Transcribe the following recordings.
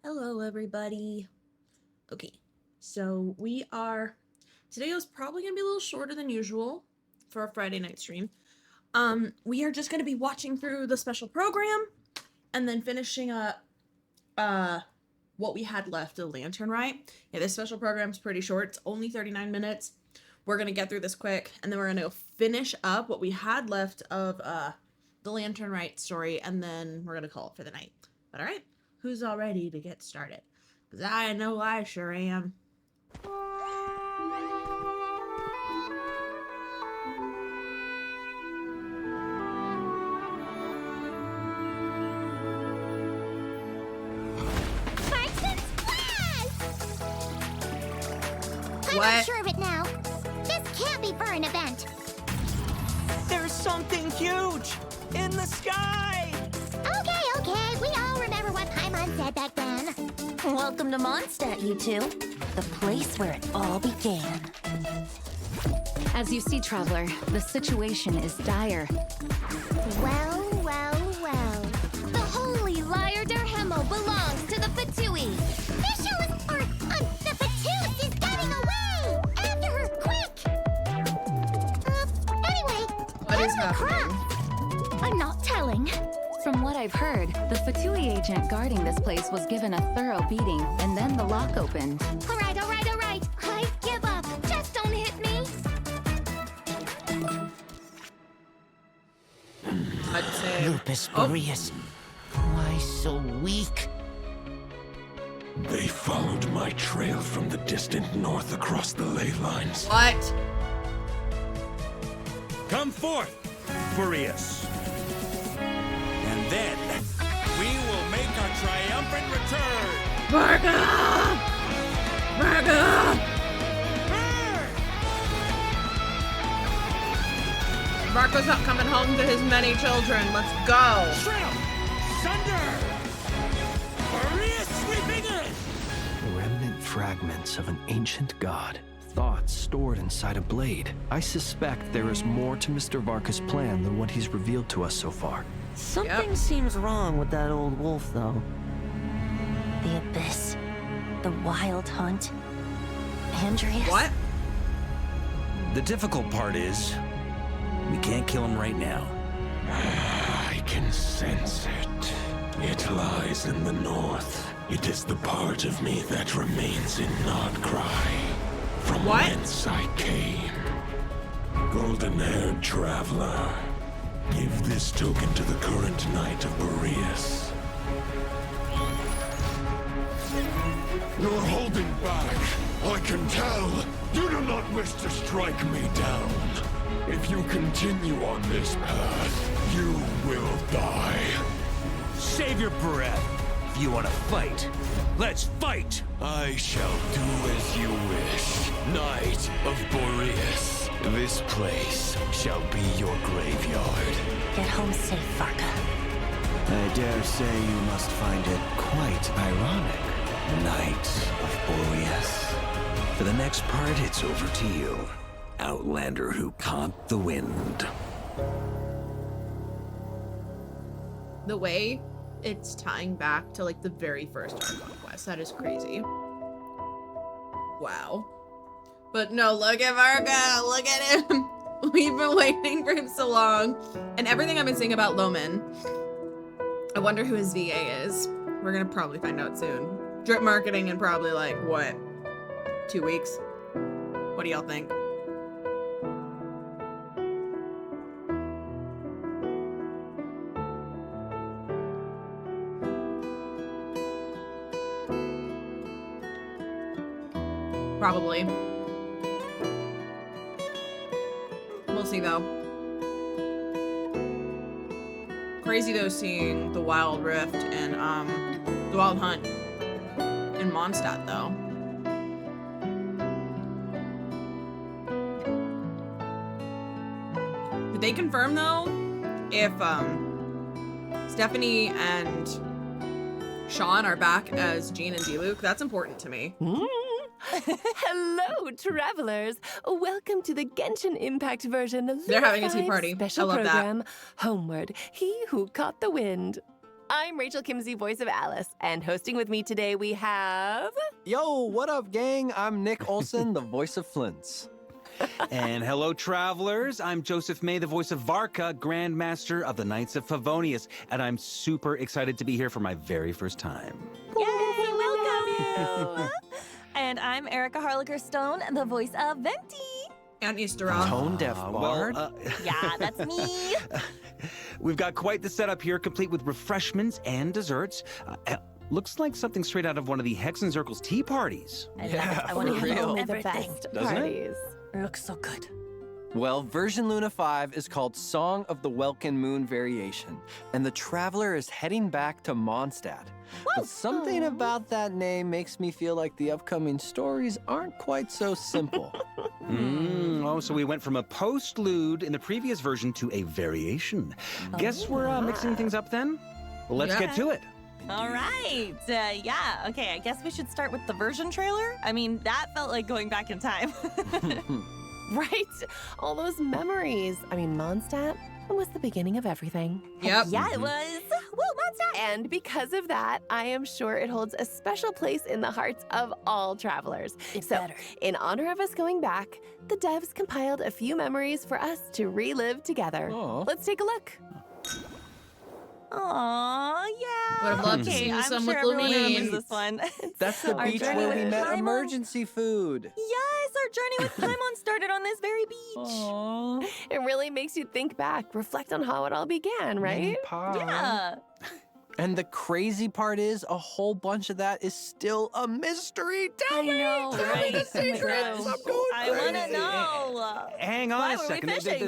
Hello, everybody. Okay, so today is probably gonna be a little shorter than usual for our Friday night stream. We are just gonna be watching through the special program and then finishing up, what we had left of the Lantern Rite. Yeah, this special program's pretty short. It's only 39 minutes. We're gonna get through this quick, and then we're gonna go finish up what we had left of, the Lantern Rite story, and then we're gonna call it for the night. But alright, who's all ready to get started? Because I know I sure am. I'm not sure of it now. This can't be for an event. There's something huge in the sky! Okay. We all remember what Paimon said back then. Welcome to Mondstadt, you two. The place where it all began. As you see, Traveler, the situation is dire. Well. The holy Lyre der Himmel belongs to the Fatui. The Patus is getting away! After her, quick! Anyway, What is the happening? cross? I'm not telling. From what I've heard, the Fatui agent guarding this place was given a thorough beating, and then the lock opened. All right. I give up. Just don't hit me. I'd say. Lupus Boreas. Why so weak? They followed my trail from the distant north across the ley lines. What? Come forth, Boreas. And then, we will make our triumphant return. Varga! Marco's not coming home to his many children. Let's go. Shrill! Sunder! Boreas sweeping in! Remnant fragments of an ancient god. Thoughts stored inside a blade. I suspect there is more to Mr. Varka's plan than what he's revealed to us so far. Something seems wrong with that old wolf, though. The Abyss. The Wild Hunt. Andreas. What? The difficult part is, we can't kill him right now. I can sense it. It lies in the north. It is the part of me that remains in Nodcry. From What? whence I came. Golden-haired traveler. Give this token to the current knight of Boreas. You're holding back. I can tell. You do not wish to strike me down. If you continue on this path, you will die. Save your breath. If you want to fight, let's fight! I shall do as you wish, Knight of Boreas. This place shall be your graveyard. Get home safe, Varka. I dare say you must find it quite ironic, Knight of Boreas. For the next part, it's over to you. Outlander who caught the wind. The way it's tying back to like the very first Archon quest. That is crazy. Wow. But no, look at Varga. Look at him. We've been waiting for him so long. And everything I've been saying about Loman. I wonder who his VA is. We're gonna probably find out soon. Drip marketing in probably like, what? 2 weeks? What do y'all think? Probably. We'll see though. Crazy though seeing the Wild Rift and the Wild Hunt in Mondstadt though. Did they confirm though if Stephanie and Sean are back as Jean and D-Luke? That's important to me. Hello, travelers. Welcome to the Genshin Impact version of They're having a tea 5 party. special I love that. program, Homeward, He Who Caught the Wind. I'm Rachel Kimsey, voice of Alice, and hosting with me today we have... Yo, what up, gang? I'm Nick Olson, the voice of Flint's. And hello, travelers. I'm Joseph May, the voice of Varka, Grandmaster of the Knights of Favonius, and I'm super excited to be here for my very first time. Yay! Welcome! And I'm Erica Harlicker Stone, the voice of Venti. And Easter egg. Tone deaf bard? Yeah, that's me. We've got quite the setup here, complete with refreshments and desserts. Looks like something straight out of one of the Hexenzirkel's tea parties. I want to for have real. only the everything. best Doesn't it? parties. It looks so good. Well, version Luna 5 is called Song of the Welkin Moon Variation, and the traveler is heading back to Mondstadt. But something about that name makes me feel like the upcoming stories aren't quite so simple. So we went from a postlude in the previous version to a variation. Guess we're mixing things up then? Let's get to it. All right. Yeah. Okay. I guess we should start with the version trailer. I mean, that felt like going back in time. Right? All those memories. I mean, Mondstadt was the beginning of everything. Yep. Yeah, it was. Woo, Mondstadt. And because of that, I am sure it holds a special place in the hearts of all travelers. better. In honor of us going back, the devs compiled a few memories for us to relive together. Aw. Let's take a look. Aw, yeah. Would've loved to Okay, see I'm some sure with everyone remembers Louise. this one. That's the Our beach journey where with we met Paimon. emergency food. Yes, our journey with Paimon started on this very beach. It really makes you think back, reflect on how it all began, right? Yeah. And the crazy part is, a whole bunch of that is still a mystery. Tell me, know, tell me right? the secrets. I'm going I want to crazy. know. Hang on Why a were we second. fishing?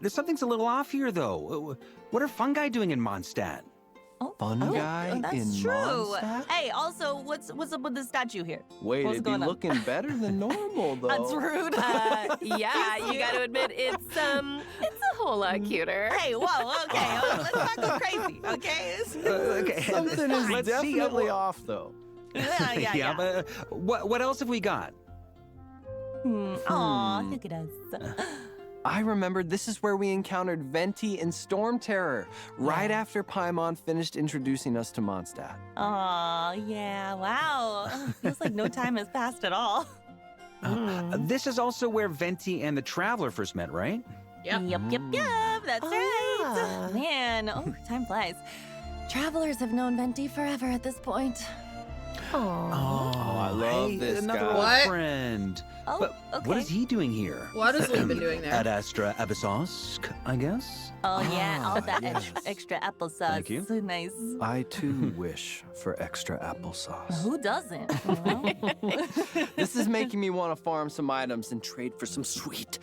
There's something's a little off here, though. What are fungi doing in Mondstadt? Fungi That's in true. Mondstadt? Hey, also, what's up with the statue here? Wait, What's it'd be going on? looking better than normal, though. That's rude. Yeah, you got to admit it's a whole lot cuter. Hey, whoa, okay, let's not go crazy, okay? Okay, Something is let's see, definitely off, though. Yeah. but what else have we got? Aw, look at us. I remembered this is where we encountered Venti and Storm Terror, right after Paimon finished introducing us to Mondstadt. Aw, yeah, wow. Feels like no time has passed at all. This is also where Venti and the Traveler first met, right? Yep. Yep, that's right. Ah. Man, time flies. Travelers have known Venti forever at this point. Oh, I love hey, this another guy. old What? friend. Oh, But okay. what is he doing here? What has Lee been doing there? Ad Astra Abyssosque, I guess? Oh, yeah, all that yes. extra applesauce. Thank you. So nice. I too wish for extra applesauce. Who doesn't? You know? This is making me want to farm some items and trade for some sweet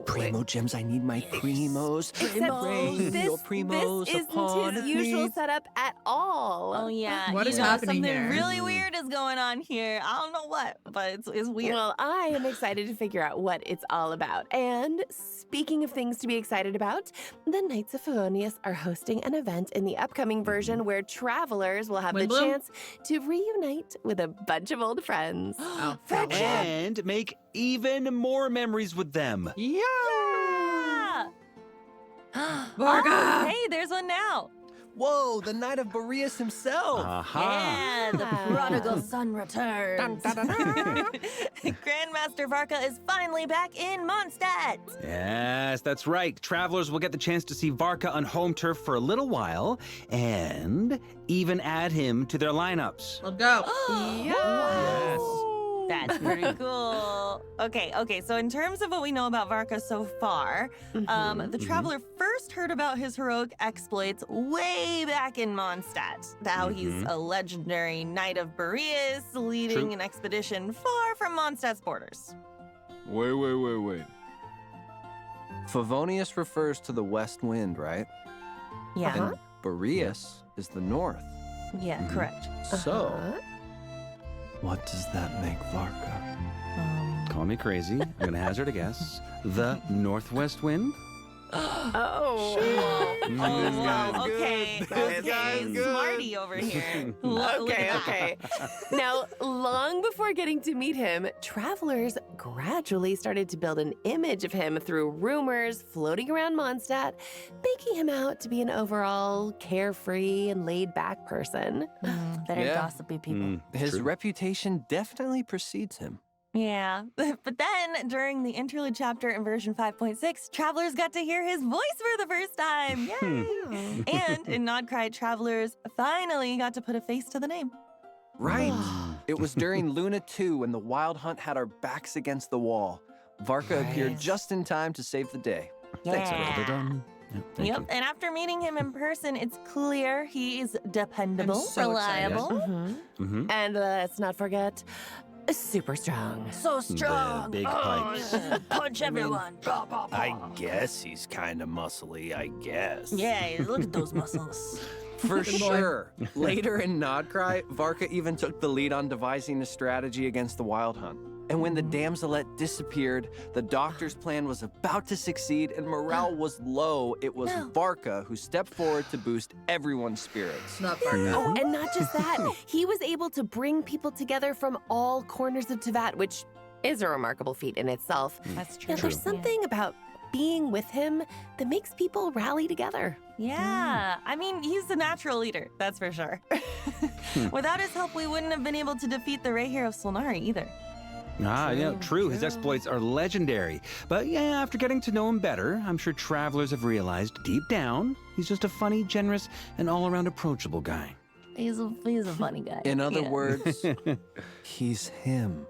primo gems. I need my primos. Except Rain this, your primos this isn't upon his usual me. setup at all. Oh, yeah. What you is know, happening something here? really weird is going on here. I don't know what, but it's weird. Well, I am excited to figure out what it's all about. And speaking of things to be excited about, the Knights of Favonius are hosting an event in the upcoming version where travelers will have the Windbloom? chance to reunite with a bunch of old friends. Oh, Friendship. And make even more memories with them. Yeah. Varga! Oh, hey, there's one now. Whoa, the Knight of Boreas himself. Aha. Yeah, the prodigal son returns. Grandmaster Varka is finally back in Mondstadt. Yes, that's right. Travelers will get the chance to see Varka on home turf for a little while and even add him to their lineups. Let's go. Wow. That's pretty cool. Okay, so in terms of what we know about Varka so far, the Traveler first heard about his heroic exploits way back in Mondstadt. How he's a legendary Knight of Boreas leading True. an expedition far from Mondstadt's borders. Wait. Favonius refers to the west wind, right? Yeah, And Boreas is the north. yeah, correct. So, what does that make Varka? Call me crazy. I'm going to hazard a guess. The northwest wind? Oh. Oh, wow. good. Okay. This guy's Okay. good. Smarty over here. Look Okay, at that. okay. Now, long before getting to meet him, travelers gradually started to build an image of him through rumors floating around Mondstadt, making him out to be an overall carefree and laid-back person. Very Yeah. gossipy people. His True. reputation definitely precedes him. Yeah. But then, during the interlude chapter in version 5.6, travelers got to hear his voice for the first time. Yay! And in Nod Cry, travelers finally got to put a face to the name. Right. It was during Luna 2 when the Wild Hunt had our backs against the wall. Varka appeared just in time to save the day. Thanks, Yeah. brother. Thank Yep. you. And after meeting him in person, it's clear he's dependable, I'm so excited. reliable, And let's not forget, super strong. so strong. big pipes. Punch everyone. I guess he's kind of muscly, I guess. Yeah, look at those muscles. For sure. Later in Nod Cry, Varka even took the lead on devising a strategy against the Wild Hunt. And when the damselette disappeared, the doctor's plan was about to succeed and morale was low. It was Varka who stepped forward to boost everyone's spirits. Not Varka. Oh, and not just that, he was able to bring people together from all corners of Teyvat, which is a remarkable feat in itself. That's true. Yeah, there's something about being with him that makes people rally together. Yeah, I mean, he's the natural leader, that's for sure. Without his help, we wouldn't have been able to defeat the Ray Hero of Solnari either. True. His exploits are legendary. But yeah, after getting to know him better, I'm sure travelers have realized deep down he's just a funny, generous, and all-around approachable guy. He's a funny guy. In other Yeah. words, he's him.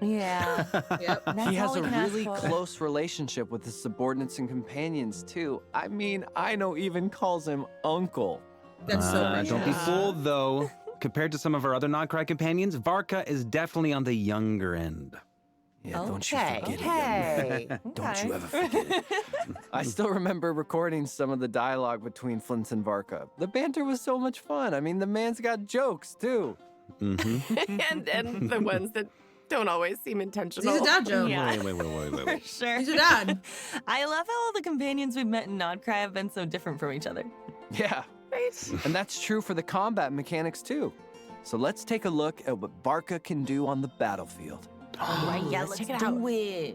Yeah. Yep. That's He has all a we can ask really for. close relationship with his subordinates and companions, too. I mean, Aino even calls him Uncle. That's so precious. Don't be fooled, though. Compared to some of our other Nod Cry companions, Varka is definitely on the younger end. Yeah, don't you Okay, forget it. okay. Don't you ever forget it. I still remember recording some of the dialogue between Flintz and Varka. The banter was so much fun. I mean, the man's got jokes, too. and the ones that don't always seem intentional. He's a dad joke. Yeah. Wait. For sure. He's a dad. I love how all the companions we've met in Nod Cry have been so different from each other. Yeah. And that's true for the combat mechanics, too. So let's take a look at what Varka can do on the battlefield. All right, yeah, let's let's check it do it.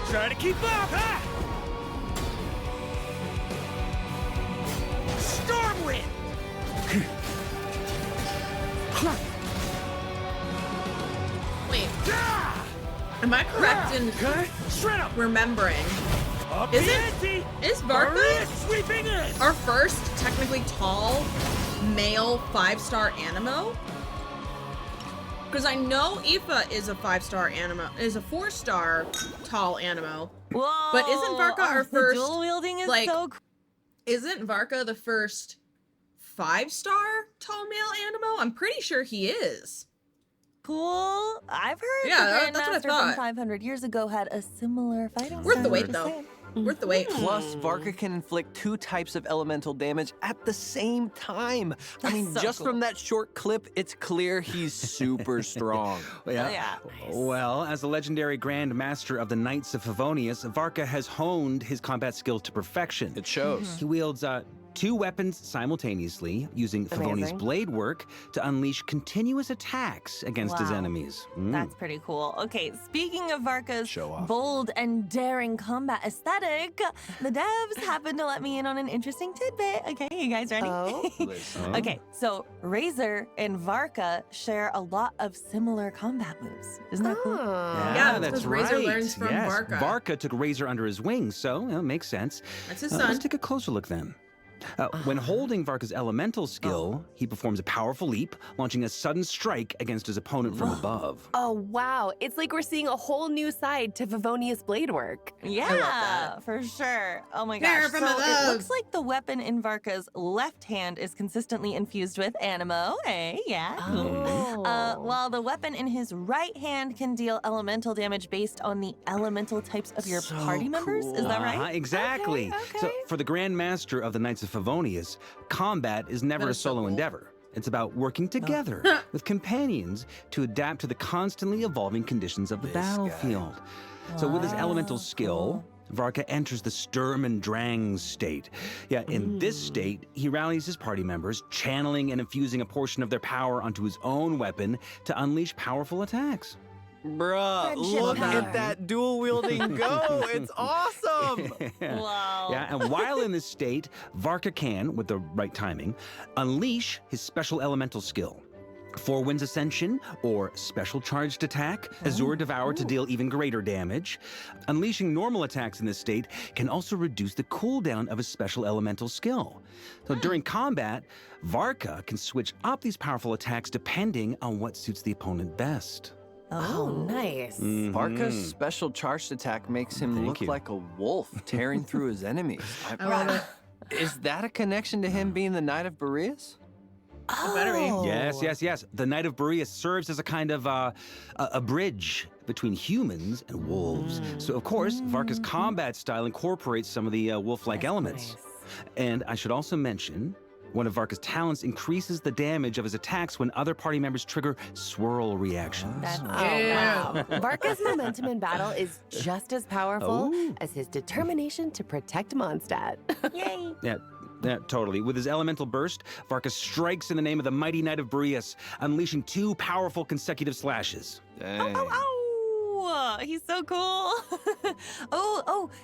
Try to keep up, huh? Stormwind! Wait, am I correct in Shred up! remembering? Up Is the it- ante! Is Or Varka is sweeping in! our first technically tall male 5-star animo? Because I know Aoife is a 5-star animo, is a 4-star tall animo. Whoa. But isn't Varka our the first, dual wielding is like, so Isn't Varka the first 5-star tall male animo? I'm pretty sure he is. cool. I've heard Yeah, the that's what I Grandmaster from thought. 500 years ago had a similar fighting Worth the style, wait, just though. saying. Worth the wait. Plus, Varka can inflict 2 types of elemental damage at the same time. I mean, so just cool. from that short clip, it's clear he's super strong. Yeah. Well, as the legendary Grand Master of the Knights of Favonius, Varka has honed his combat skills to perfection. It shows. He wields 2 weapons simultaneously, using Favonius Amazing. blade work to unleash continuous attacks against his Wow. enemies. That's pretty cool. Okay, speaking of Varka's Show off. bold and daring combat aesthetic, the devs happened to let me in on an interesting tidbit. Okay, you guys ready? Oh. Okay, so Razor and Varka share a lot of similar combat moves. Isn't that cool? Yeah, that's because Razor right. learns from yes. Varka. Varka took Razor under his wing, so it makes sense. That's his Let's son. take a closer look then. When holding Varka's elemental skill, he performs a powerful leap, launching a sudden strike against his opponent from above. Oh, wow. It's like we're seeing a whole new side to Favonius blade work. Yeah, for sure. Oh my There gosh. from So it above. looks like the weapon in Varka's left hand is consistently infused with animo. Hey, yeah. Cool. While the weapon in his right hand can deal elemental damage based on the elemental types of your party members. Is that right? Exactly. So, for the Grand Master of the Knights of Favonius, combat is never a solo endeavor. It's about working together with companions to adapt to the constantly evolving conditions of the battlefield. So with his elemental skill, Varka enters the Sturm and Drang state. Yeah, in this state, he rallies his party members, channeling and infusing a portion of their power onto his own weapon to unleash powerful attacks. Bruh, look at that dual wielding go. It's awesome. Wow. Yeah, and while in this state, Varka can, with the right timing, unleash his special elemental skill. Four Winds Ascension, or Special Charged Attack, Azure Devour to deal even greater damage. Unleashing normal attacks in this state can also reduce the cooldown of his special elemental skill. So during combat, Varka can switch up these powerful attacks depending on what suits the opponent best. Oh, nice. Varka's special charged attack makes him look like a wolf tearing through his enemies. I love it. Is that a connection to him being the Knight of Boreas? Yes. The Knight of Boreas serves as a kind of a bridge between humans and wolves. So, of course, Varka's combat style incorporates some of the wolf-like elements. And I should also mention, one of Varka's talents increases the damage of his attacks when other party members trigger swirl reactions. Wow. Varka's momentum in battle is just as powerful as his determination to protect Mondstadt. Yay. Yeah, totally. With his elemental burst, Varka strikes in the name of the mighty Knight of Boreas, unleashing 2 powerful consecutive slashes. Dang. He's so cool.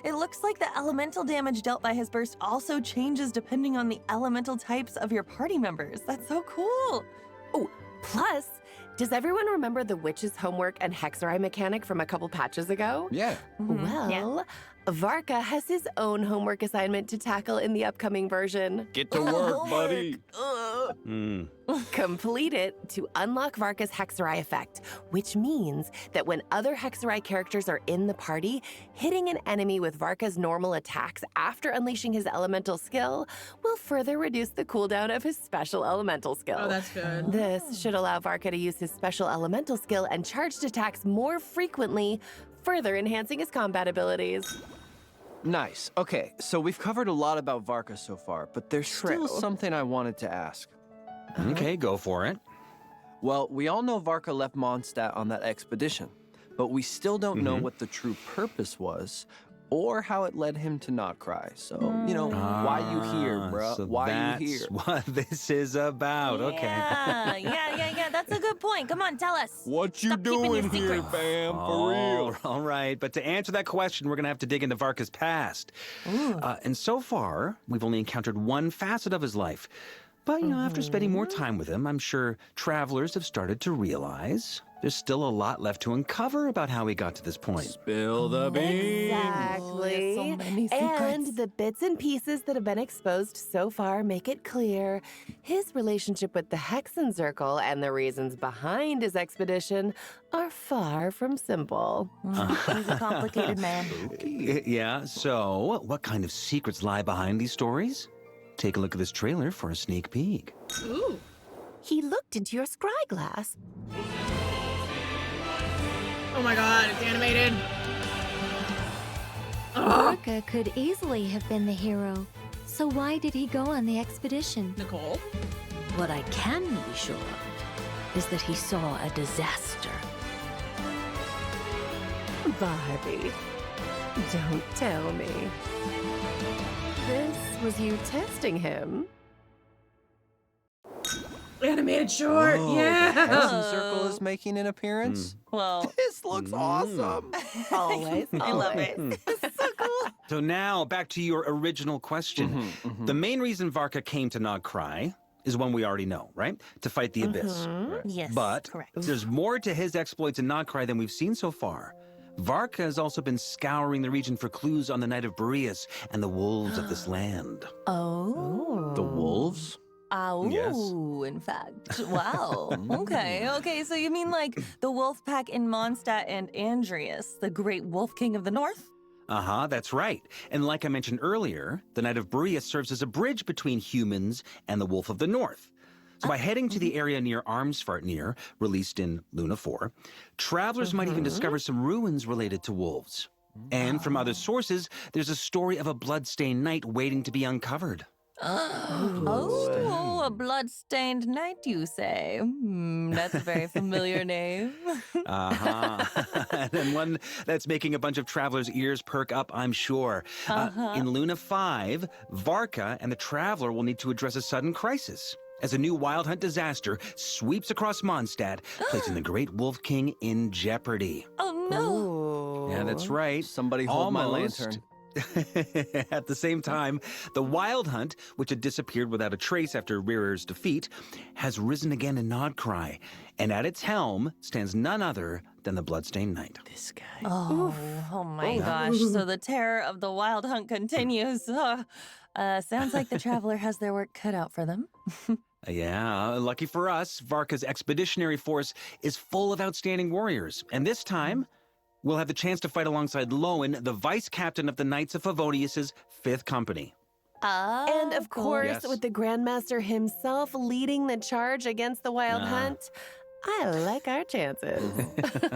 It looks like the elemental damage dealt by his burst also changes depending on the elemental types of your party members. That's so cool. Oh, plus, does everyone remember the witch's homework and hexerai mechanic from a couple patches ago? Yeah. Well, Varka has his own homework assignment to tackle in the upcoming version. Get to work, buddy. Complete it to unlock Varka's hexerai effect, which means that when other hexerai characters are in the party, hitting an enemy with Varka's normal attacks after unleashing his elemental skill will further reduce the cooldown of his special elemental skill. Oh, that's good. This should allow Varka to use his special elemental skill and charged attacks more frequently, further enhancing his combat abilities. Nice. Okay, so we've covered a lot about Varka so far, but there's still something I wanted to ask. Okay, go for it. Well, we all know Varka left Mondstadt on that expedition, but we still don't know what the true purpose was or how it led him to not cry. So, why you here, bruh? So why you here? That's what this is about. Okay. Yeah. That's a good point. Come on, tell us. What you Stop keeping your doing here, secrets. fam? For real. All right, but to answer that question, we're going to have to dig into Varka's past. And so far, we've only encountered one facet of his life. But, after spending more time with him, I'm sure travelers have started to realize there's still a lot left to uncover about how he got to this point. Spill the beans. Exactly. so many And secrets. the bits and pieces that have been exposed so far make it clear his relationship with the Hexen Circle and the reasons behind his expedition are far from simple. He's a complicated man. Yeah, so what kind of secrets lie behind these stories? Take a look at this trailer for a sneak peek. Ooh. He looked into your scry glass. Oh my god, it's animated. Varka could easily have been the hero. So why did he go on the expedition? Nicole? What I can be sure of is that he saw a disaster. Barbie, don't tell me. This was you testing him. Animated short, yeah. Hexen Circle is making an appearance? Well, This looks awesome. Always. I love it. It's so cool. So now, back to your original question. The main reason Varka came to Nog Cry is one we already know, right? To fight the Abyss. Yes, But correct. there's more to his exploits in Nog Cry than we've seen so far. Varka has also been scouring the region for clues on the Knight of Boreas and the wolves of this land. Oh. The wolves? Yes. In fact. Wow. Okay, so you mean like the wolf pack in Mondstadt and Andreas, the great wolf king of the north? Uh-huh, that's right. And like I mentioned earlier, the Knight of Boreas serves as a bridge between humans and the Wolf of the North. So by heading to the area near Armsvartnir, released in Luna 4, travelers might even discover some ruins related to wolves. And from other sources, there's a story of a blood-stained knight waiting to be uncovered. Oh, a blood-stained knight, you say? That's a very familiar name. Uh-huh. And one that's making a bunch of travelers' ears perk up, I'm sure. In Luna 5, Varka and the Traveler will need to address a sudden crisis as a new Wild Hunt disaster sweeps across Mondstadt, placing the Great Wolf King in jeopardy. Oh, no. Yeah, that's right. Somebody hold my lantern. At the same time, the Wild Hunt, which had disappeared without a trace after Rirer's defeat, has risen again in Nodcry, and at its helm stands none other than the Bloodstained Knight. This guy. Oh my gosh. So the terror of the Wild Hunt continues. Sounds like the Traveler has their work cut out for them. Yeah, lucky for us, Varka's expeditionary force is full of outstanding warriors, and this time, we'll have the chance to fight alongside Lowen, the vice captain of the Knights of Favonius' 5th Company. And of course, Yes. with the Grandmaster himself leading the charge against the Wild Hunt, I like our chances.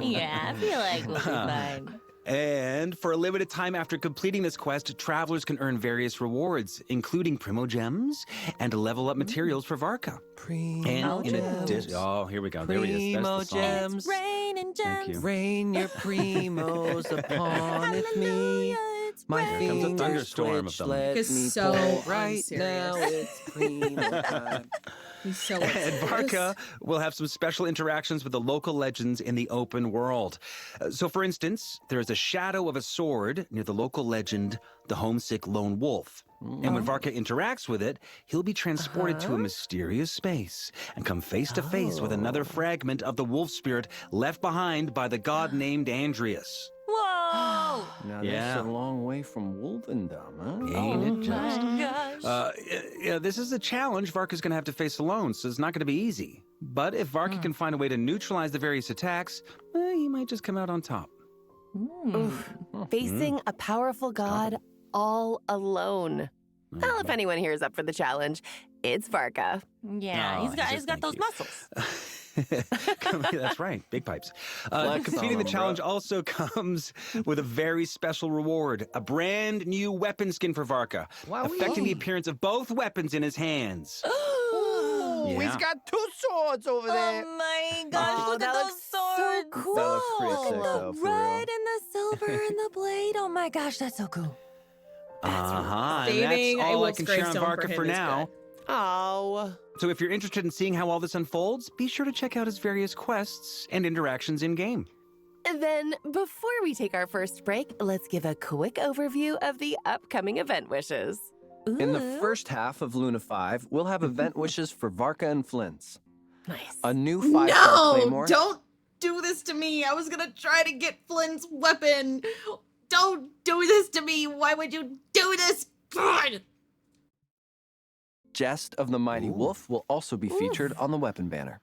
Yeah, I feel like we'll be fine. And for a limited time after completing this quest, travelers can earn various rewards, including Primo Gems and level up materials for Varka. Primo And in addition, oh, here we go. There he is. Primo That's the song. Gems. Raining Thank gems. you. Rain your primos upon me. My Here comes a fingers thunderstorm of twitch, them. let He's me so pull right unserious. now. It's primo time. He's so And upset. Varka will have some special interactions with the local legends in the open world. So, for instance, there is a shadow of a sword near the local legend, the homesick lone wolf. And when Varka interacts with it, he'll be transported to a mysterious space and come face to face with another fragment of the wolf spirit left behind by the god named Andreas. Whoa! Now Yeah. that's a long way from Wolvendom, huh? Ain't it just? My gosh. Yeah, this is a challenge Varka's going to have to face alone, so it's not going to be easy. But if Varka can find a way to neutralize the various attacks, he might just come out on top. Facing a powerful god all alone. Well, if anyone here is up for the challenge, it's Varka. Yeah, Oh, he's got those muscles. That's right, big pipes. Flex Completing on the 'em, challenge bro. also comes with a very special reward, a brand new weapon skin for Varka, affecting the appearance of both weapons in his hands. Oh, he's got 2 swords over there. Oh my gosh, look that at those looks swords. so cool. That looks pretty Look sick, at though, the for real. red and the silver and the blade. Oh my gosh, that's so cool. And Saving that's a all I wolf's can share on gravestone for Varka him for is now. good. Oh. So if you're interested in seeing how all this unfolds, be sure to check out his various quests and interactions in-game. Then, before we take our first break, let's give a quick overview of the upcoming event wishes. In the first half of Luna 5, we'll have event wishes for Varka and Flint's. Nice. A new 5-star No! claymore. Don't do this to me. I was gonna try to get Flynn's weapon. Don't do this to me. Why would you do this? God! Jest of the Mighty Wolf will also be featured on the weapon banner.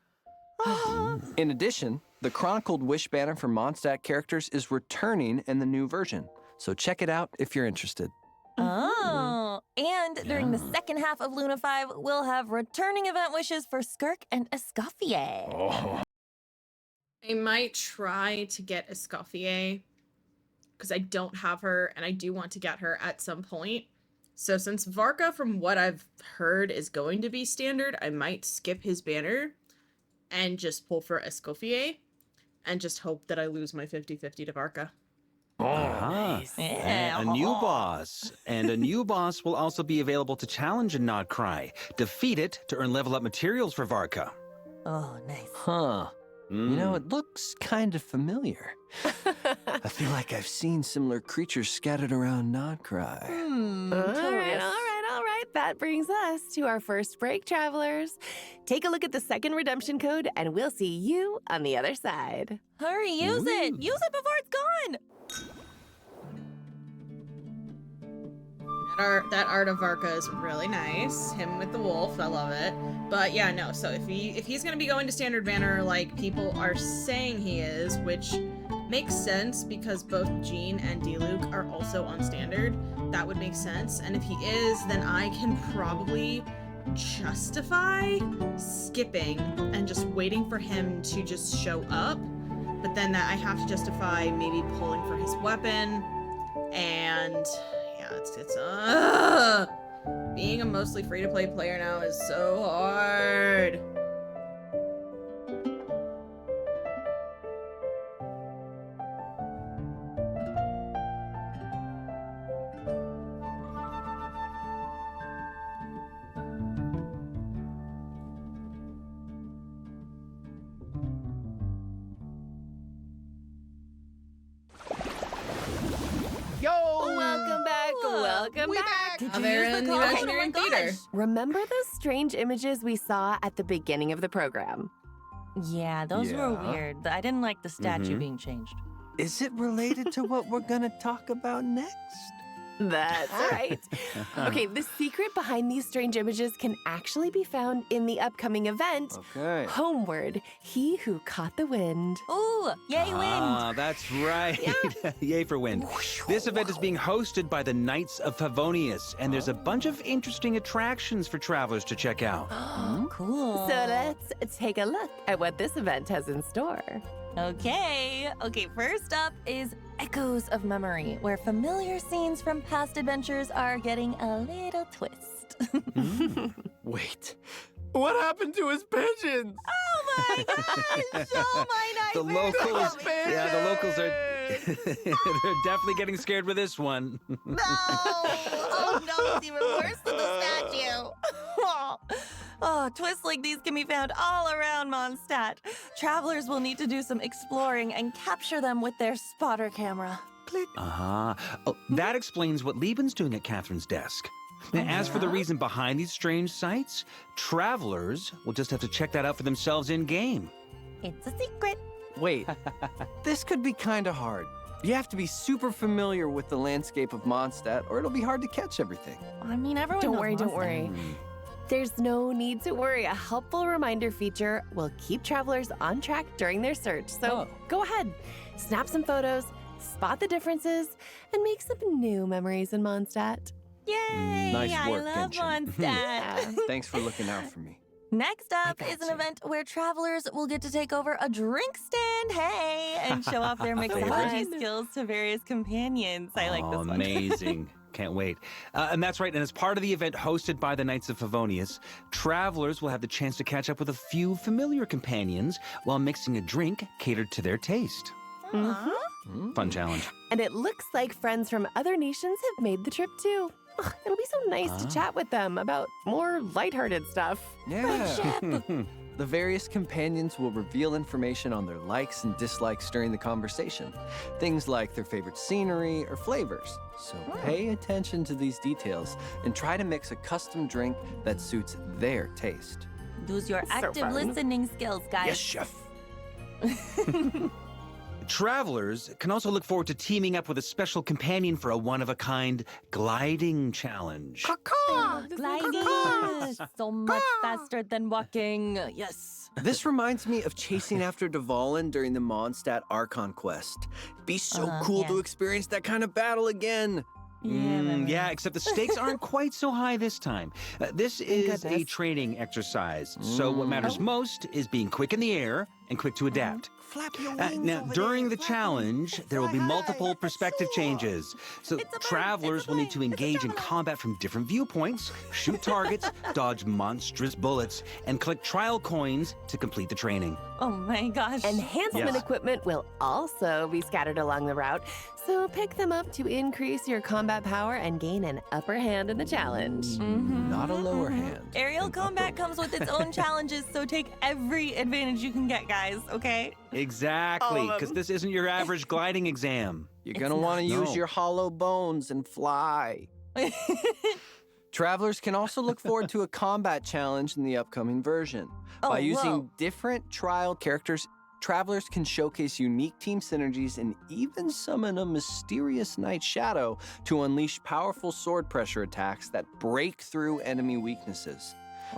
In addition, the Chronicled Wish banner for Mondstadt characters is returning in the new version, so check it out if you're interested. Oh, and during the second half of Luna 5, we'll have returning event wishes for Skirk and Escoffier. I might try to get Escoffier because I don't have her and I do want to get her at some point. So since Varka, from what I've heard, is going to be standard, I might skip his banner and just pull for Escoffier and just hope that I lose my 50-50 to Varka. And a new boss. And a new boss will also be available to challenge in Nodcry. Defeat it to earn level up materials for Varka. Oh, nice. Huh. You know, it looks kind of familiar. I feel like I've seen similar creatures scattered around Nodcry. All right. that brings us to our first break, travelers. Take a look at the second redemption code, and we'll see you on the other side. Hurry, use it! Use it before it's gone! That art of Varka is really nice. Him with the wolf, I love it. But yeah, no, so if he's gonna be going to standard banner like people are saying he is, which makes sense because both Jean and Diluc are also on standard, that would make sense. And if he is, then I can probably justify skipping and just waiting for him to just show up. But then that I have to justify maybe pulling for his weapon, and yeah, it's being a mostly free-to-play player now is so hard. Welcome back. Welcome back. Did Now you they're use in the the code? Imagineering Oh my Theater. gosh. Remember those strange images we saw at the beginning of the program? Yeah, those were Yeah. weird. I didn't like the statue Mhm. being changed. Is it related to what we're gonna talk about next? That's right. Okay, the secret behind these strange images can actually be found in the upcoming event, Okay. Homeward, He Who Caught the Wind. Ooh, yay, wind! Ah, that's right. Yay for wind. This event is being hosted by the Knights of Favonius, and there's a bunch of interesting attractions for travelers to check out. Cool. So let's take a look at what this event has in store. Okay, first up is Echoes of Memory, where familiar scenes from past adventures are getting a little twist. Wait, what happened to his pigeons? Oh my gosh! Oh my The nightmare! locals, yeah, the locals are they're definitely getting scared with this one. No! Oh no, it's even worse than the statue. Oh, twists like these can be found all around Mondstadt. Travelers will need to do some exploring and capture them with their spotter camera. Click. Uh-huh. Oh, that explains what Lieben's doing at Catherine's desk. Now, as for the reason behind these strange sights, travelers will just have to check that out for themselves in-game. It's a secret. Wait, this could be kind of hard. You have to be super familiar with the landscape of Mondstadt, or it'll be hard to catch everything. I mean, everyone Don't knows worry, don't Mondstadt. worry. There's no need to worry. A helpful reminder feature will keep travelers on track during their search. So go ahead, snap some photos, spot the differences, and make some new memories in Mondstadt. Yay! Nice work, I love Genshin. Mondstadt. Thanks for looking out for me. Next up is an event where travelers will get to take over a drink stand, hey, and show off their mixology skills to various companions. I like this one. Amazing. Can't wait. And that's right. And as part of the event hosted by the Knights of Favonius, travelers will have the chance to catch up with a few familiar companions while mixing a drink catered to their taste. Fun challenge. And it looks like friends from other nations have made the trip too. Ugh, it'll be so nice to chat with them about more lighthearted stuff. Yeah. The various companions will reveal information on their likes and dislikes during the conversation. Things like their favorite scenery or flavors. So pay attention to these details and try to mix a custom drink that suits their taste. Use your So active fun. listening skills, guys. Yes, chef. Travelers can also look forward to teaming up with a special companion for a one-of-a-kind gliding challenge. Gliding is so much faster than walking. Yes. This reminds me of chasing after Dvalin during the Mondstadt Archon quest. It'd be so cool to experience that kind of battle again. Yeah, except the stakes aren't quite so high this time. This is a goodness. training exercise, so what matters most is being quick in the air and quick to adapt. Flap your wings Now, over during there, the flap 'em. challenge, there will be multiple perspective changes. So travelers will need to engage in combat from different viewpoints, shoot targets, dodge monstrous bullets, and collect trial coins to complete the training. Oh my gosh. Enhancement Yes. equipment will also be scattered along the route, so pick them up to increase your combat power and gain an upper hand in the challenge. Not a lower hand. Aerial an combat upper comes one. with its own challenges, so take every advantage you can get, guys, okay? Exactly, because this isn't your average gliding exam. You're gonna want to use No. your hollow bones and fly. Travelers can also look forward to a combat challenge in the upcoming version. By using different trial characters, travelers can showcase unique team synergies and even summon a mysterious Night Shadow to unleash powerful sword pressure attacks that break through enemy weaknesses.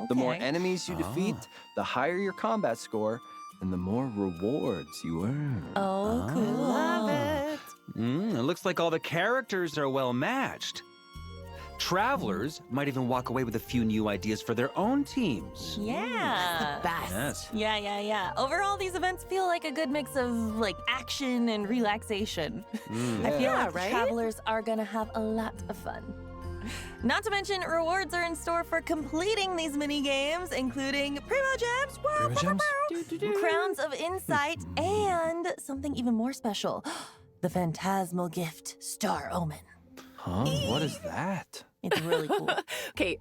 The more enemies you defeat, the higher your combat score, and the more rewards you earn. Oh, cool. Love it. It looks like all the characters are well matched. Travelers might even walk away with a few new ideas for their own teams. Yeah. Best. Yes. Yeah. Overall, these events feel like a good mix of like action and relaxation. I feel like right? travelers are gonna have a lot of fun. Not to mention, rewards are in store for completing these mini games, including Primo Gems, Crowns of Insight, and something even more special, the Phantasmal Gift, Star Omen. Huh? What is that? It's really cool. Okay,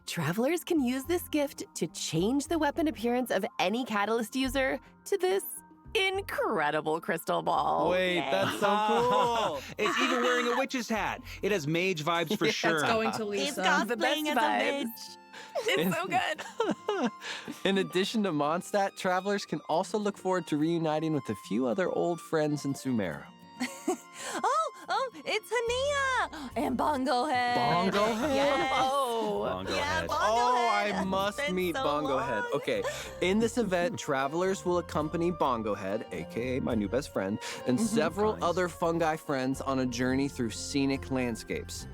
travelers can use this gift to change the weapon appearance of any catalyst user to this incredible crystal ball. Wait, that's so cool. It's even wearing a witch's hat. It has mage vibes for sure. That's going to It's Lisa. cosplaying as a vibes. bitch. It's so good. In addition to Mondstadt, travelers can also look forward to reuniting with a few other old friends in Sumeru. Oh, it's Hania and Bongo Head. Bongo Head? Yes. Bongo Yeah, Head. Bongo Oh, Head. I must It's been meet so Bongo Head. long. Okay, in this event, travelers will accompany Bongo Head, aka my new best friend, and several Nice. other fungi friends on a journey through scenic landscapes.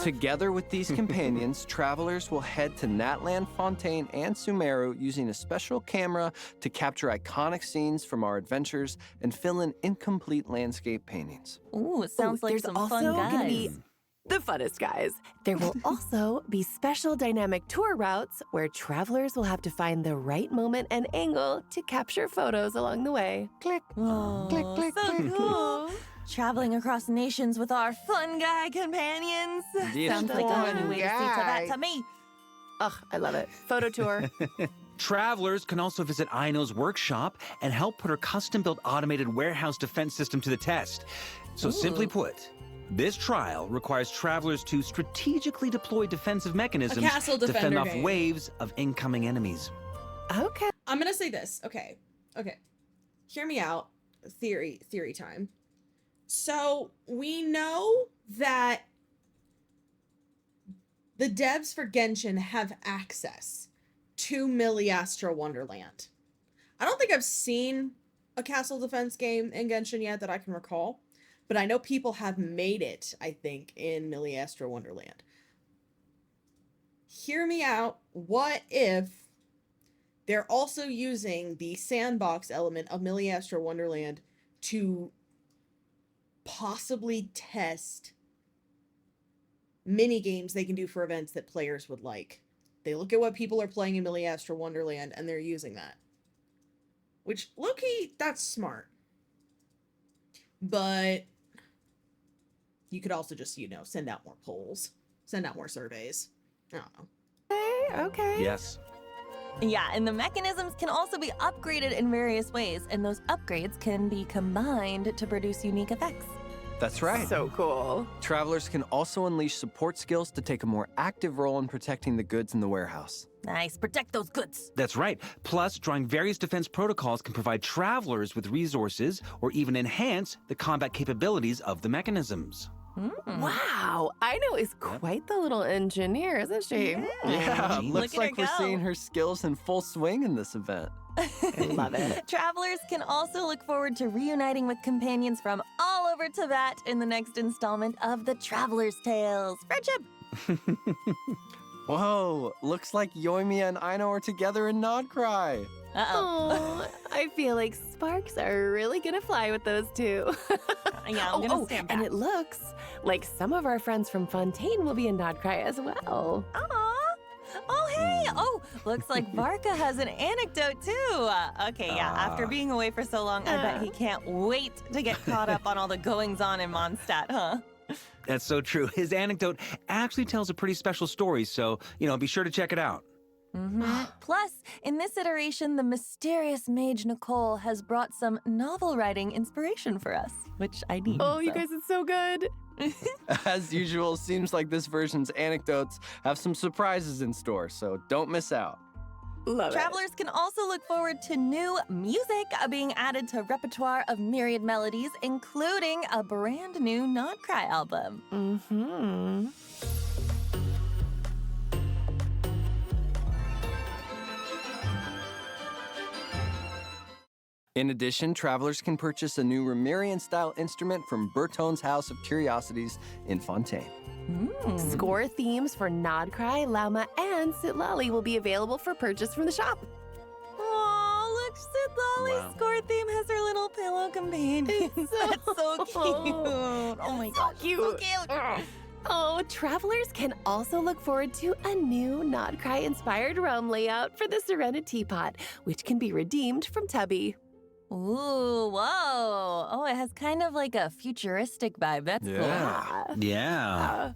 Together with these companions, travelers will head to Natlan, Fontaine, and Sumeru using a special camera to capture iconic scenes from our adventures and fill in incomplete landscape paintings. Ooh, it sounds like There's some also fun guys. gonna be the funnest guys. There will also be special dynamic tour routes where travelers will have to find the right moment and angle to capture photos along the way. Click. Oh, Click, click, so click. cool. Traveling across nations with our fun guy companions. This Sounds like a fun new way to see to that guy. to me. Ugh, I love it. Photo tour. Travelers can also visit Aino's workshop and help put her custom-built automated warehouse defense system to the test. So simply put, this trial requires travelers to strategically deploy defensive mechanisms castle to fend defender off game. waves of incoming enemies. Okay. I'm gonna say this. Okay. Hear me out. Theory time. So we know that the devs for Genshin have access to Miliastra Wonderland. I don't think I've seen a castle defense game in Genshin yet that I can recall, but I know people have made it, I think, in Miliastra Wonderland. Hear me out. What if they're also using the sandbox element of Miliastra Wonderland to possibly test mini games they can do for events that players would like? They look at what people are playing in Miliastra Wonderland and they're using that. Which, low-key, that's smart. But you could also just, send out more polls. Send out more surveys. I don't know. Okay. Yes. Yeah, and the mechanisms can also be upgraded in various ways, and those upgrades can be combined to produce unique effects. That's right. So cool. Travelers can also unleash support skills to take a more active role in protecting the goods in the warehouse. Nice, protect those goods. That's right. Plus, drawing various defense protocols can provide travelers with resources or even enhance the combat capabilities of the mechanisms. Wow. Aino is quite the little engineer, isn't she? Yeah, Look looks at her like we're go. seeing her skills in full swing in this event. I love it. Travelers can also look forward to reuniting with companions from all over Tibet in the next installment of the Traveler's Tales. Friendship! Whoa, looks like Yoimiya and Aino are together in Nodcry. Uh-oh. Oh, I feel like sparks are really gonna fly with those two. Yeah, I'm gonna stand back. And it looks like some of our friends from Fontaine will be in Nodcry as well. Aw. Oh, hey! Oh, looks like Varka has an anecdote too. Okay, yeah, after being away for so long, I bet he can't wait to get caught up on all the goings-on in Mondstadt, huh? That's so true. His anecdote actually tells a pretty special story, so, be sure to check it out. Plus, in this iteration, the mysterious mage Nicole has brought some novel writing inspiration for us, which I need. Oh, you so. guys, it's so good. As usual, seems like this version's anecdotes have some surprises in store, so don't miss out. Love Travelers can also look forward to new music being added to repertoire of myriad melodies, including a brand new Not Cry album. Mm-hmm. In addition, travelers can purchase a new Remirian-style instrument from Bertone's House of Curiosities in Fontaine. Score themes for Nodcry, Lauma, and Sitlali will be available for purchase from the shop. Oh, look, Sitlali's score theme has her little pillow companion. That's so cute. Oh my god, cute. so cute. Oh, travelers can also look forward to a new Nodcry-inspired realm layout for the Serena Teapot, which can be redeemed from Tubby. Ooh, whoa. Oh, it has kind of like a futuristic vibe. That's cool. Yeah.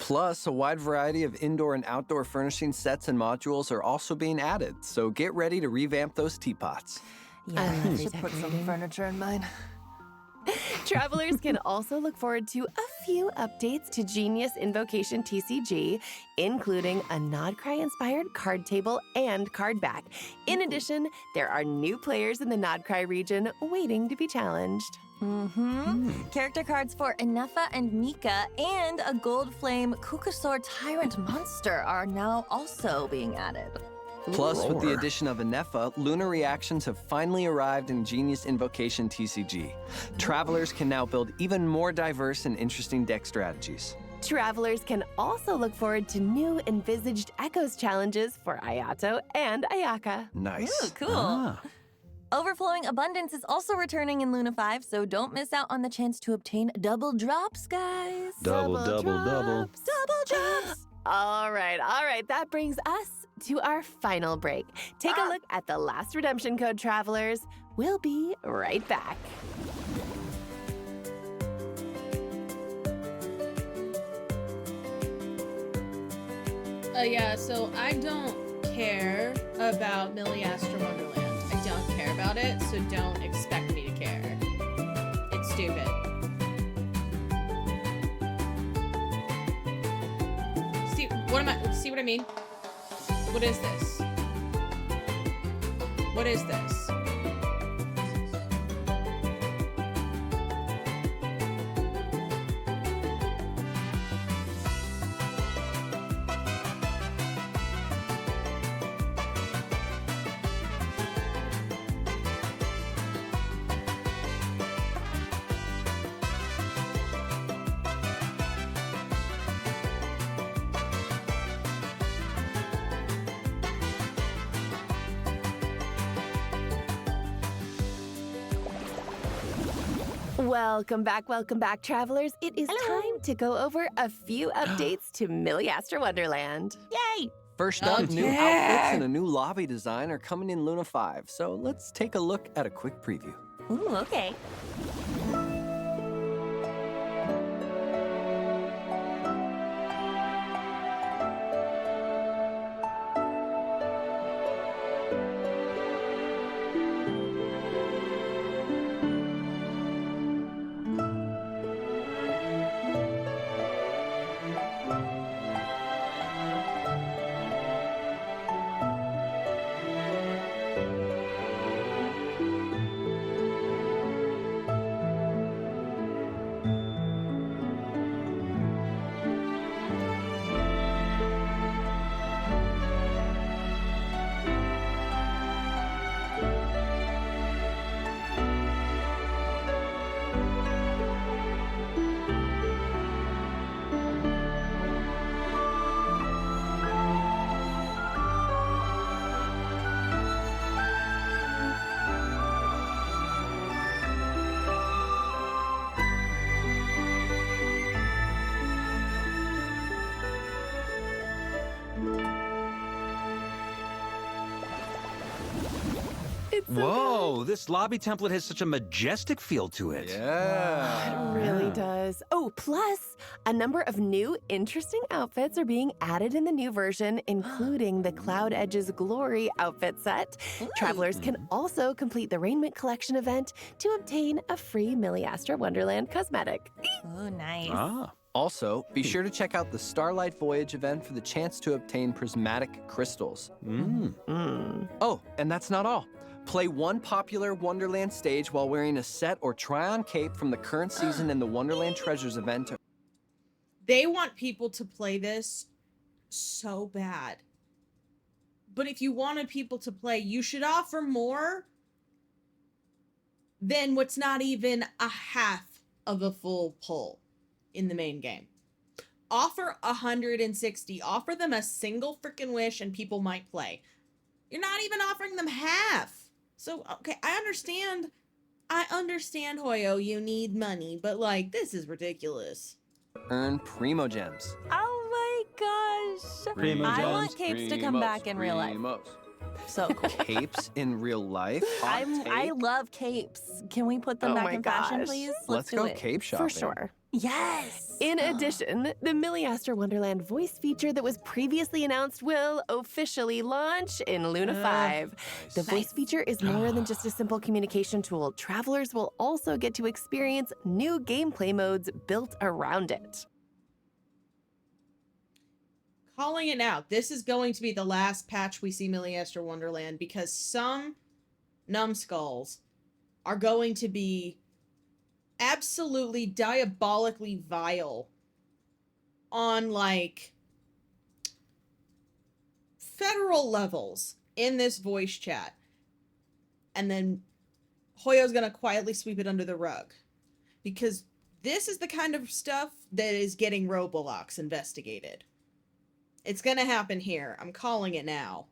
Plus, a wide variety of indoor and outdoor furnishing sets and modules are also being added, so get ready to revamp those teapots. Yeah, I should put some furniture in mine. Travelers can also look forward to a few updates to Genius Invocation TCG, including a Nodcry-inspired card table and card back. In addition, there are new players in the Nodcry region waiting to be challenged. Character cards for Inefa and Mika and a Gold Flame Kukasaur Tyrant monster are now also being added. Plus, with the addition of Inefa, Lunar reactions have finally arrived in Genius Invocation TCG. Travelers can now build even more diverse and interesting deck strategies. Travelers can also look forward to new envisaged Echoes challenges for Ayato and Ayaka. Nice. Ooh, cool. Overflowing Abundance is also returning in Luna 5, so don't miss out on the chance to obtain double drops, guys. Double Double drops. Double drops! All right. That brings us to our final break. Take a look at the last redemption code, travelers. We'll be right back. Yeah, so I don't care about Milliastra Wonderland. I don't care about it, so don't expect me to care. It's stupid. See what I mean? What is this? What is this? Welcome back, travelers. It is time to go over a few updates to Milliastra Wonderland. Yay! First up, new outfits and a new lobby design are coming in Luna 5, so let's take a look at a quick preview. Ooh, okay. Whoa, this lobby template has such a majestic feel to it. Yeah. It really does. Oh, plus, a number of new, interesting outfits are being added in the new version, including the Cloud Edge's Glory outfit set. Travelers can also complete the Raiment Collection event to obtain a free Milliastra Wonderland cosmetic. Oh, nice. Ah. Also, be sure to check out the Starlight Voyage event for the chance to obtain prismatic crystals. Oh, and that's not all. Play one popular Wonderland stage while wearing a set or try-on cape from the current season in the Wonderland Treasures event. They want people to play this so bad. But if you wanted people to play, you should offer more than what's not even a half of a full pull in the main game. Offer 160. Offer them a single freaking wish and people might play. You're not even offering them half. So, okay, I understand, Hoyo, you need money, but like, this is ridiculous. Earn Primo Gems. Oh my gosh. Primo I gems, want capes to come back in real life. So cool. Capes in real life? I love capes. Can we put them back in fashion, please? Let's do go it. cape shopping. For sure. Yes. In addition, the Milliastra Wonderland voice feature that was previously announced will officially launch in Luna 5. The voice feature is more than just a simple communication tool. Travelers will also get to experience new gameplay modes built around it. Calling it now. This is going to be the last patch we see Milliastra Wonderland because some numbskulls are going to be absolutely diabolically vile on like federal levels in this voice chat. And then Hoyo's gonna quietly sweep it under the rug. Because this is the kind of stuff that is getting Roblox investigated. It's gonna happen here. I'm calling it now.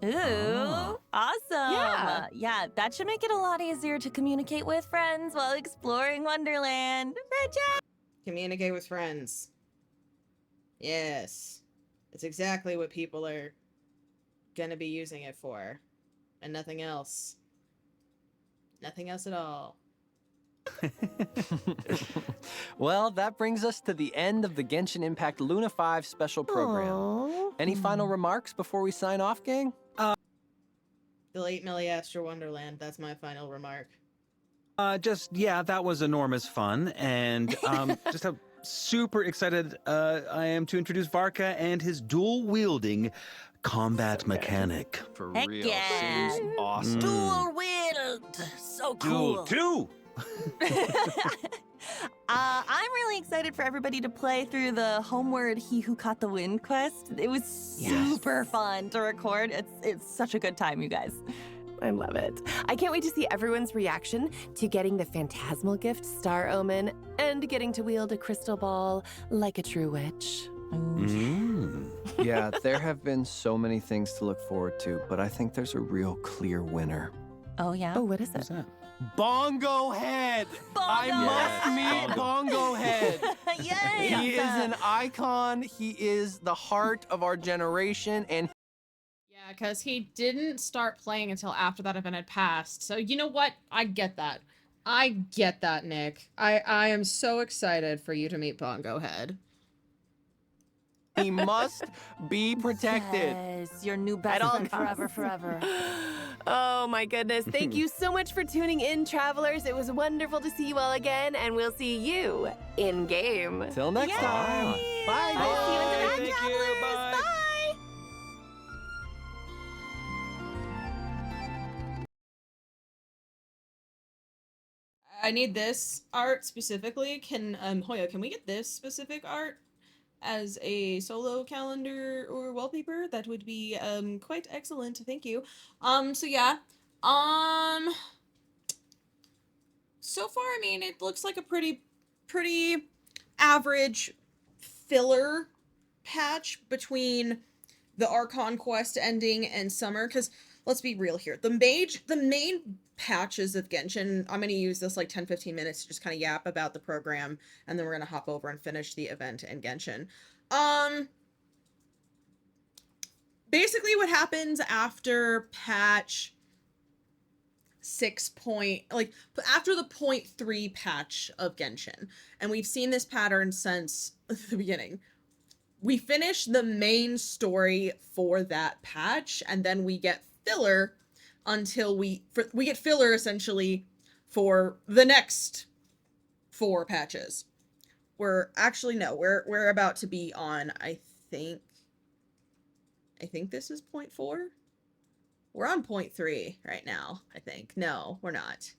Ooh, awesome. Yeah, that should make it a lot easier to communicate with friends while exploring Wonderland. Richard! Communicate with friends. Yes. It's exactly what people are gonna be using it for. And nothing else. Nothing else at all. Well, that brings us to the end of the Genshin Impact Luna 5 special program. Any final remarks before we sign off, gang? Delete Milliastra Wonderland. That's my final remark. Yeah, that was enormous fun. And just how super excited I am to introduce Varka and his dual-wielding combat mechanic. For Heck real. yeah. Seems awesome. Dual wield. So cool. Duel 2! I'm really excited for everybody to play through the Homeward He Who Caught the Wind quest. It was super fun to record. It's such a good time, you guys. I love it. I can't wait to see everyone's reaction to getting the phantasmal gift Star Omen and getting to wield a crystal ball like a true witch. Yeah, there have been so many things to look forward to, but I think there's a real clear winner. Oh, yeah? Oh, what is it? What's that? Bongo Head! I must meet Bongo Head! Yay! He is an icon. He is the heart of our generation, and Yeah, because he didn't start playing until after that event had passed. So you know what? I get that. I get that, Nick. I am so excited for you to meet Bongo Head. he must be protected. Yes, your new best friend forever, forever. Oh my goodness. Thank you so much for tuning in, travelers. It was wonderful to see you all again, and we'll see you in game. Till next time. Bye. I'll see you in the round, Thank you. travelers. Bye. Bye. I need this art specifically. Can Hoya, can we get this specific art as a solo calendar or wallpaper? That would be quite excellent. Thank you. So yeah. So far, I mean, it looks like a pretty average filler patch between the Archon quest ending and summer, because let's be real here. The main patches of Genshin, I'm going to use this like 10-15 minutes to just kind of yap about the program, and then we're going to hop over and finish the event in Genshin. Basically what happens after patch 6 point, like after the 0.3 patch of Genshin, and we've seen this pattern since the beginning. We finish the main story for that patch, and then we get filler until we get filler essentially for the next 4 patches. We're about to be on, I think this is 0.4. We're on 0.3 right now, I think. No, we're not.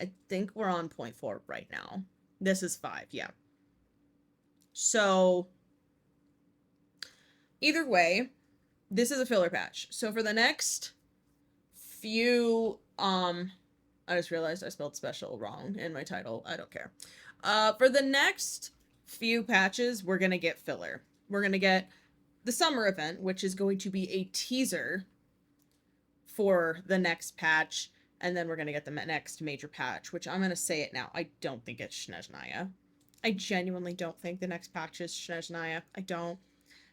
I think we're on 0.4 right now. This is 5, yeah. So, either way, this is a filler patch. So for the next few, I just realized I spelled special wrong in my title. I don't care. For the next few patches, we're gonna get filler. We're gonna get the summer event, which is going to be a teaser for the next patch, and then we're gonna get the next major patch, which I'm gonna say it now. I don't think it's Snezhnaya. I genuinely don't think the next patch is Snezhnaya. I don't.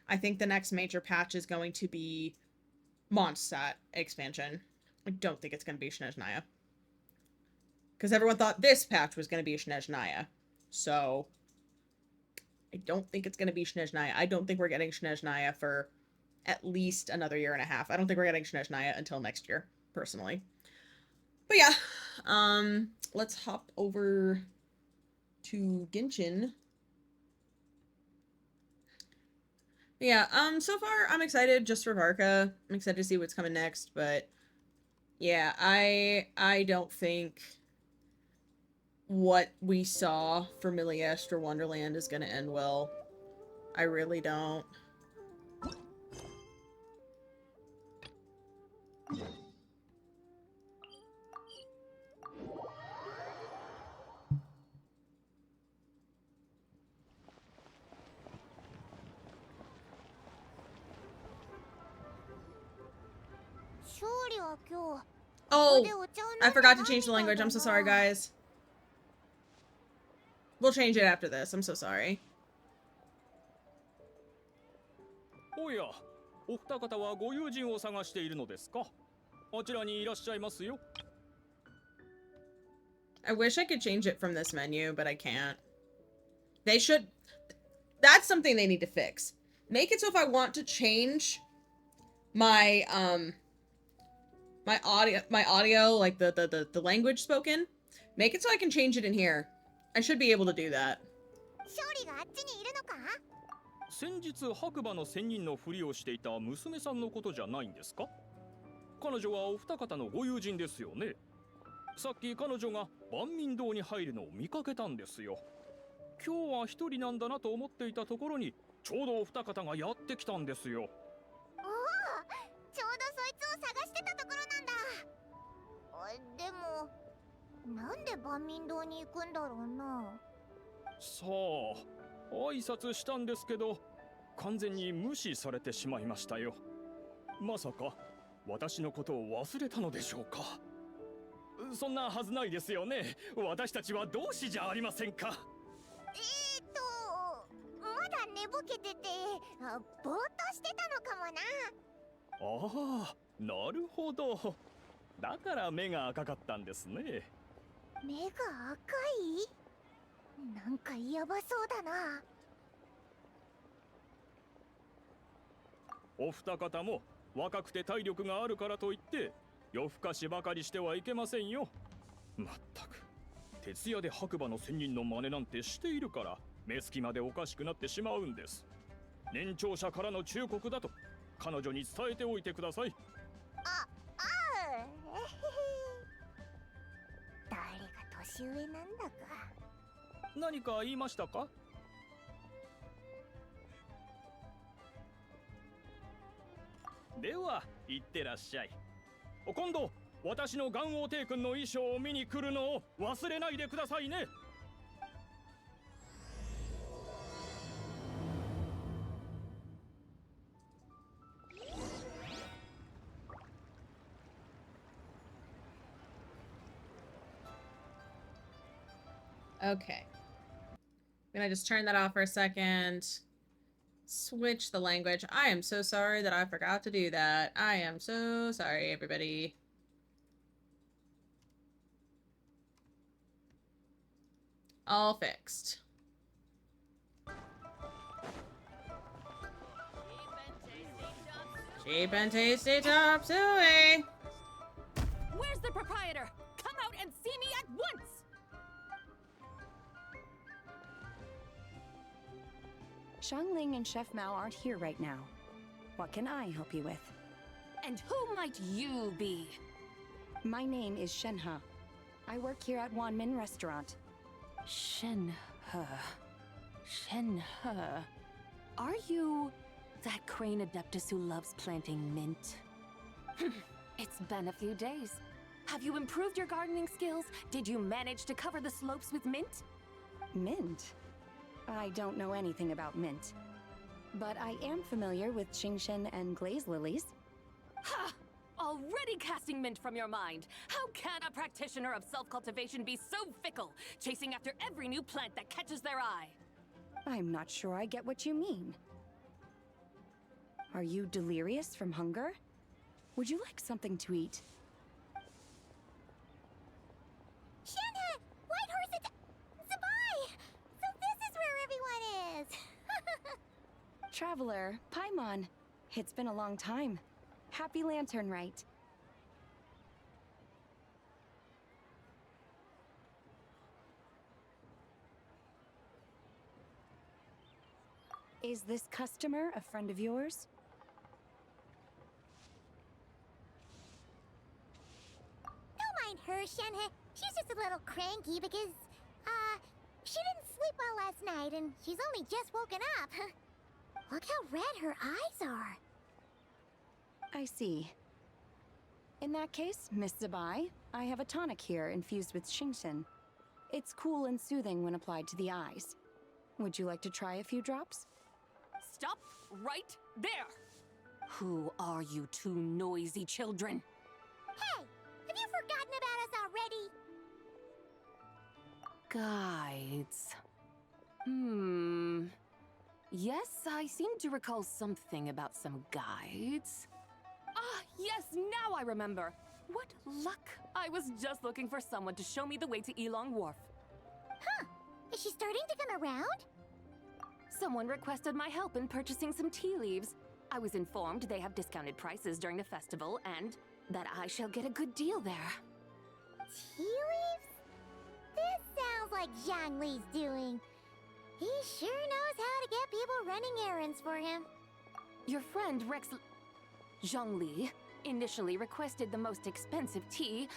I think the next major patch is going to be Mondstadt expansion. I don't think it's going to be Snezhnaya. Because everyone thought this patch was going to be Snezhnaya. So, I don't think it's going to be Snezhnaya. I don't think we're getting Snezhnaya for at least another year and a half. I don't think we're getting Snezhnaya until next year, personally. But yeah, let's hop over to Genshin. Yeah, so far I'm excited just for Varka. I'm excited to see what's coming next, but yeah, I don't think what we saw for Miliestra Wonderland is gonna end well. I really don't. Oh, I forgot to change the language. I'm so sorry, guys. We'll change it after this. I'm so sorry. Oh yeah. お二方はご友人を探しているのですか? あちらにいらっしゃいますよ. I wish I could change it from this menu, but I can't. They should... That's something they need to fix. Make it so if I want to change my, my audio, like the language spoken, make it so I can change it in here. I should be able to do that. 先日白馬の仙人のふりをしていた娘さんのことじゃないんですか? 彼女はお二方のご友人ですよね。さっき彼女が万民堂に入るのを見かけたんですよ。今日は一人なんだなと思っていたところにちょうどお二方がやってきたんですよ。おお、ちょうどそいつを探してたところなんだ。でも、なんで万民堂に行くんだろうな。さあ。挨拶したんですけど、完全に無視されてしまいましたよ。まさか私のことを忘れたのでしょうか。そんなはずないですよね。私たちは同志じゃありませんか。まだ寝ぼけてて、ぼーっとしてたのかもな。ああ、なるほど。だから目が赤かったんですね。目が赤い？なんかやばそうだな。お二方も若くて体力があるからといって夜更かしばかりしてはいけませんよ。まったく徹夜で白馬の仙人の真似なんてしているから目つきまでおかしくなってしまうんです。年長者からの忠告だと彼女に伝えておいてください。誰が年上なんだか。何か言いましたか？では行ってらっしゃい。今度私の元王帝君の衣装を見に来るのを忘れないでくださいね。Okay. I'm gonna just turn that off for a second. Switch the language. I am so sorry that I forgot to do that. I am so sorry, everybody. All fixed. Cheap and tasty chop suey. Where's the proprietor? Come out and see me at once! Xiangling and Chef Mao aren't here right now. What can I help you with? And who might you be? My name is Shenhe. I work here at Wanmin Restaurant. Shenhe. Shenhe. Are you that crane adeptus who loves planting mint? It's been a few days. Have you improved your gardening skills? Did you manage to cover the slopes with mint? Mint? I don't know anything about mint. But I am familiar with Qingshen and glaze lilies. Ha! Already casting mint from your mind. How can a practitioner of self-cultivation be so fickle, chasing after every new plant that catches their eye? I'm not sure I get what you mean. Are you delirious from hunger? Would you like something to eat? Shenhe! White Horse Zabai! So this is where everyone is! Traveler, Paimon. It's been a long time. Happy Lantern Rite. Is this customer a friend of yours? Don't mind her, Shenhe. She's just a little cranky because, she didn't sleep well last night and she's only just woken up. Look how red her eyes are. I see. In that case, Miss Zabai, I have a tonic here infused with Qingshen. It's cool and soothing when applied to the eyes. Would you like to try a few drops? Stop right there! Who are you two noisy children? Hey! Have you forgotten about us already? Guides. Yes, I seem to recall something about some guides. Ah, yes, now I remember. What luck! I was just looking for someone to show me the way to Elong Wharf. Huh. Is she starting to come around? Someone requested my help in purchasing some tea leaves. I was informed they have discounted prices during the festival and that I shall get a good deal there. Tea leaves? This sounds like Zhongli's doing. He sure knows how to get people running errands for him. Your friend Rex Zhongli initially requested the most expensive tea,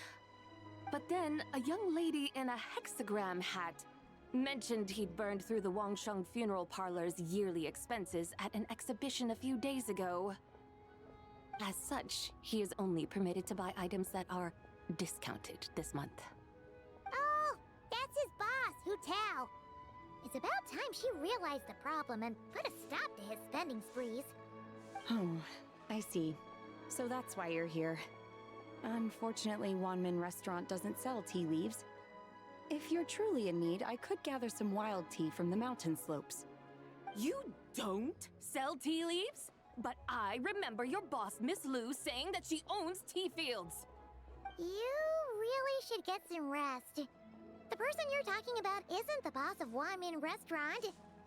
but then a young lady in a hexagram hat mentioned he'd burned through the Wangsheng funeral parlor's yearly expenses at an exhibition a few days ago. As such, he is only permitted to buy items that are discounted this month. Oh, that's his boss, Hu Tao. It's about time she realized the problem and put a stop to his spending sprees. Oh, I see. So that's why you're here. Unfortunately, Wanmin Restaurant doesn't sell tea leaves. If you're truly in need, I could gather some wild tea from the mountain slopes. You don't sell tea leaves? But I remember your boss, Miss Lu, saying that she owns tea fields. You really should get some rest. The person you're talking about isn't the boss of Wanmin Restaurant.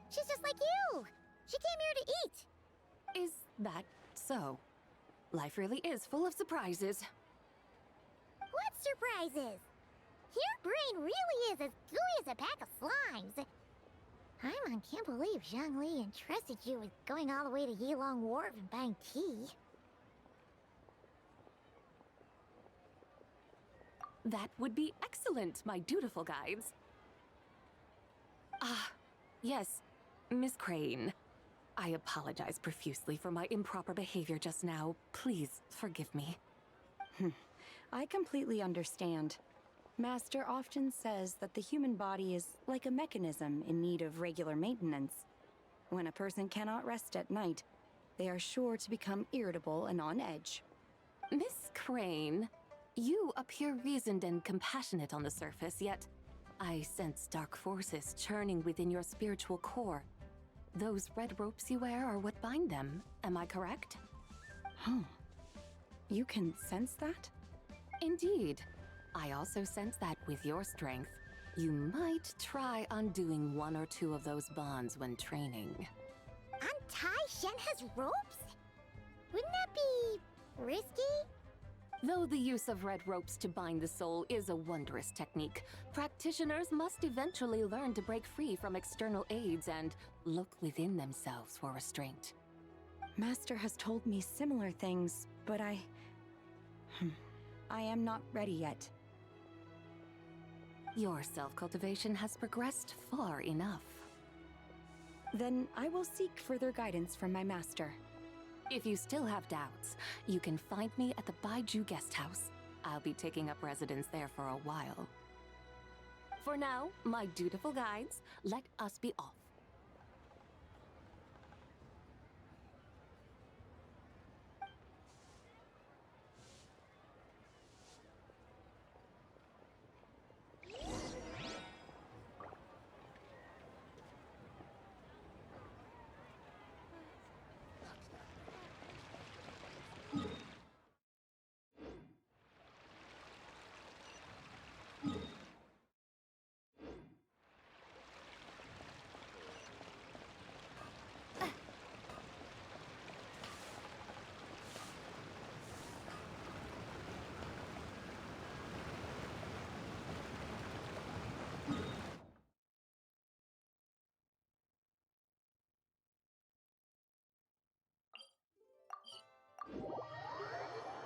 She's just like you. She came here to eat. Is that so? Life really is full of surprises. What surprises? Your brain really is as gooey as a pack of slimes. Paimon can't believe Zhongli entrusted you with going all the way to Yilong Wharf and buying tea. That would be excellent, my dutiful guides. Ah, yes, Miss Crane. I apologize profusely for my improper behavior just now. Please forgive me. I completely understand. Master often says that the human body is like a mechanism in need of regular maintenance. When a person cannot rest at night, they are sure to become irritable and on edge. Miss Crane, you appear reasoned and compassionate on the surface, yet I sense dark forces churning within your spiritual core. Those red ropes you wear are what bind them, am I correct? Oh, you can sense that? Indeed. I also sense that with your strength, You might try undoing one or two of those bonds when training. Untie Shenhe's ropes? Wouldn't that be risky? Though the use of red ropes to bind the soul is a wondrous technique, practitioners must eventually learn to break free from external aids and look within themselves for restraint. Master has told me similar things, but I am not ready yet. Your self-cultivation has progressed far enough. Then I will seek further guidance from my master. If you still have doubts, you can find me at the Baiju guest house. I'll be taking up residence there for a while. For now, my dutiful guides, let us be off.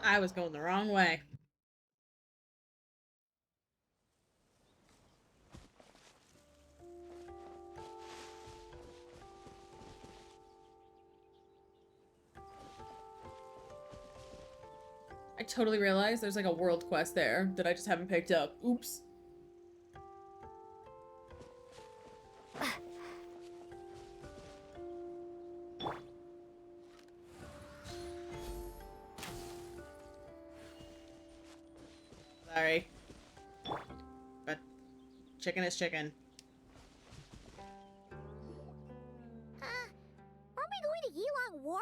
I was going the wrong way. I totally realized there's like a world quest there that I just haven't picked up. Oops. Sorry. But chicken is chicken. Aren't we going to Yilong Wharf?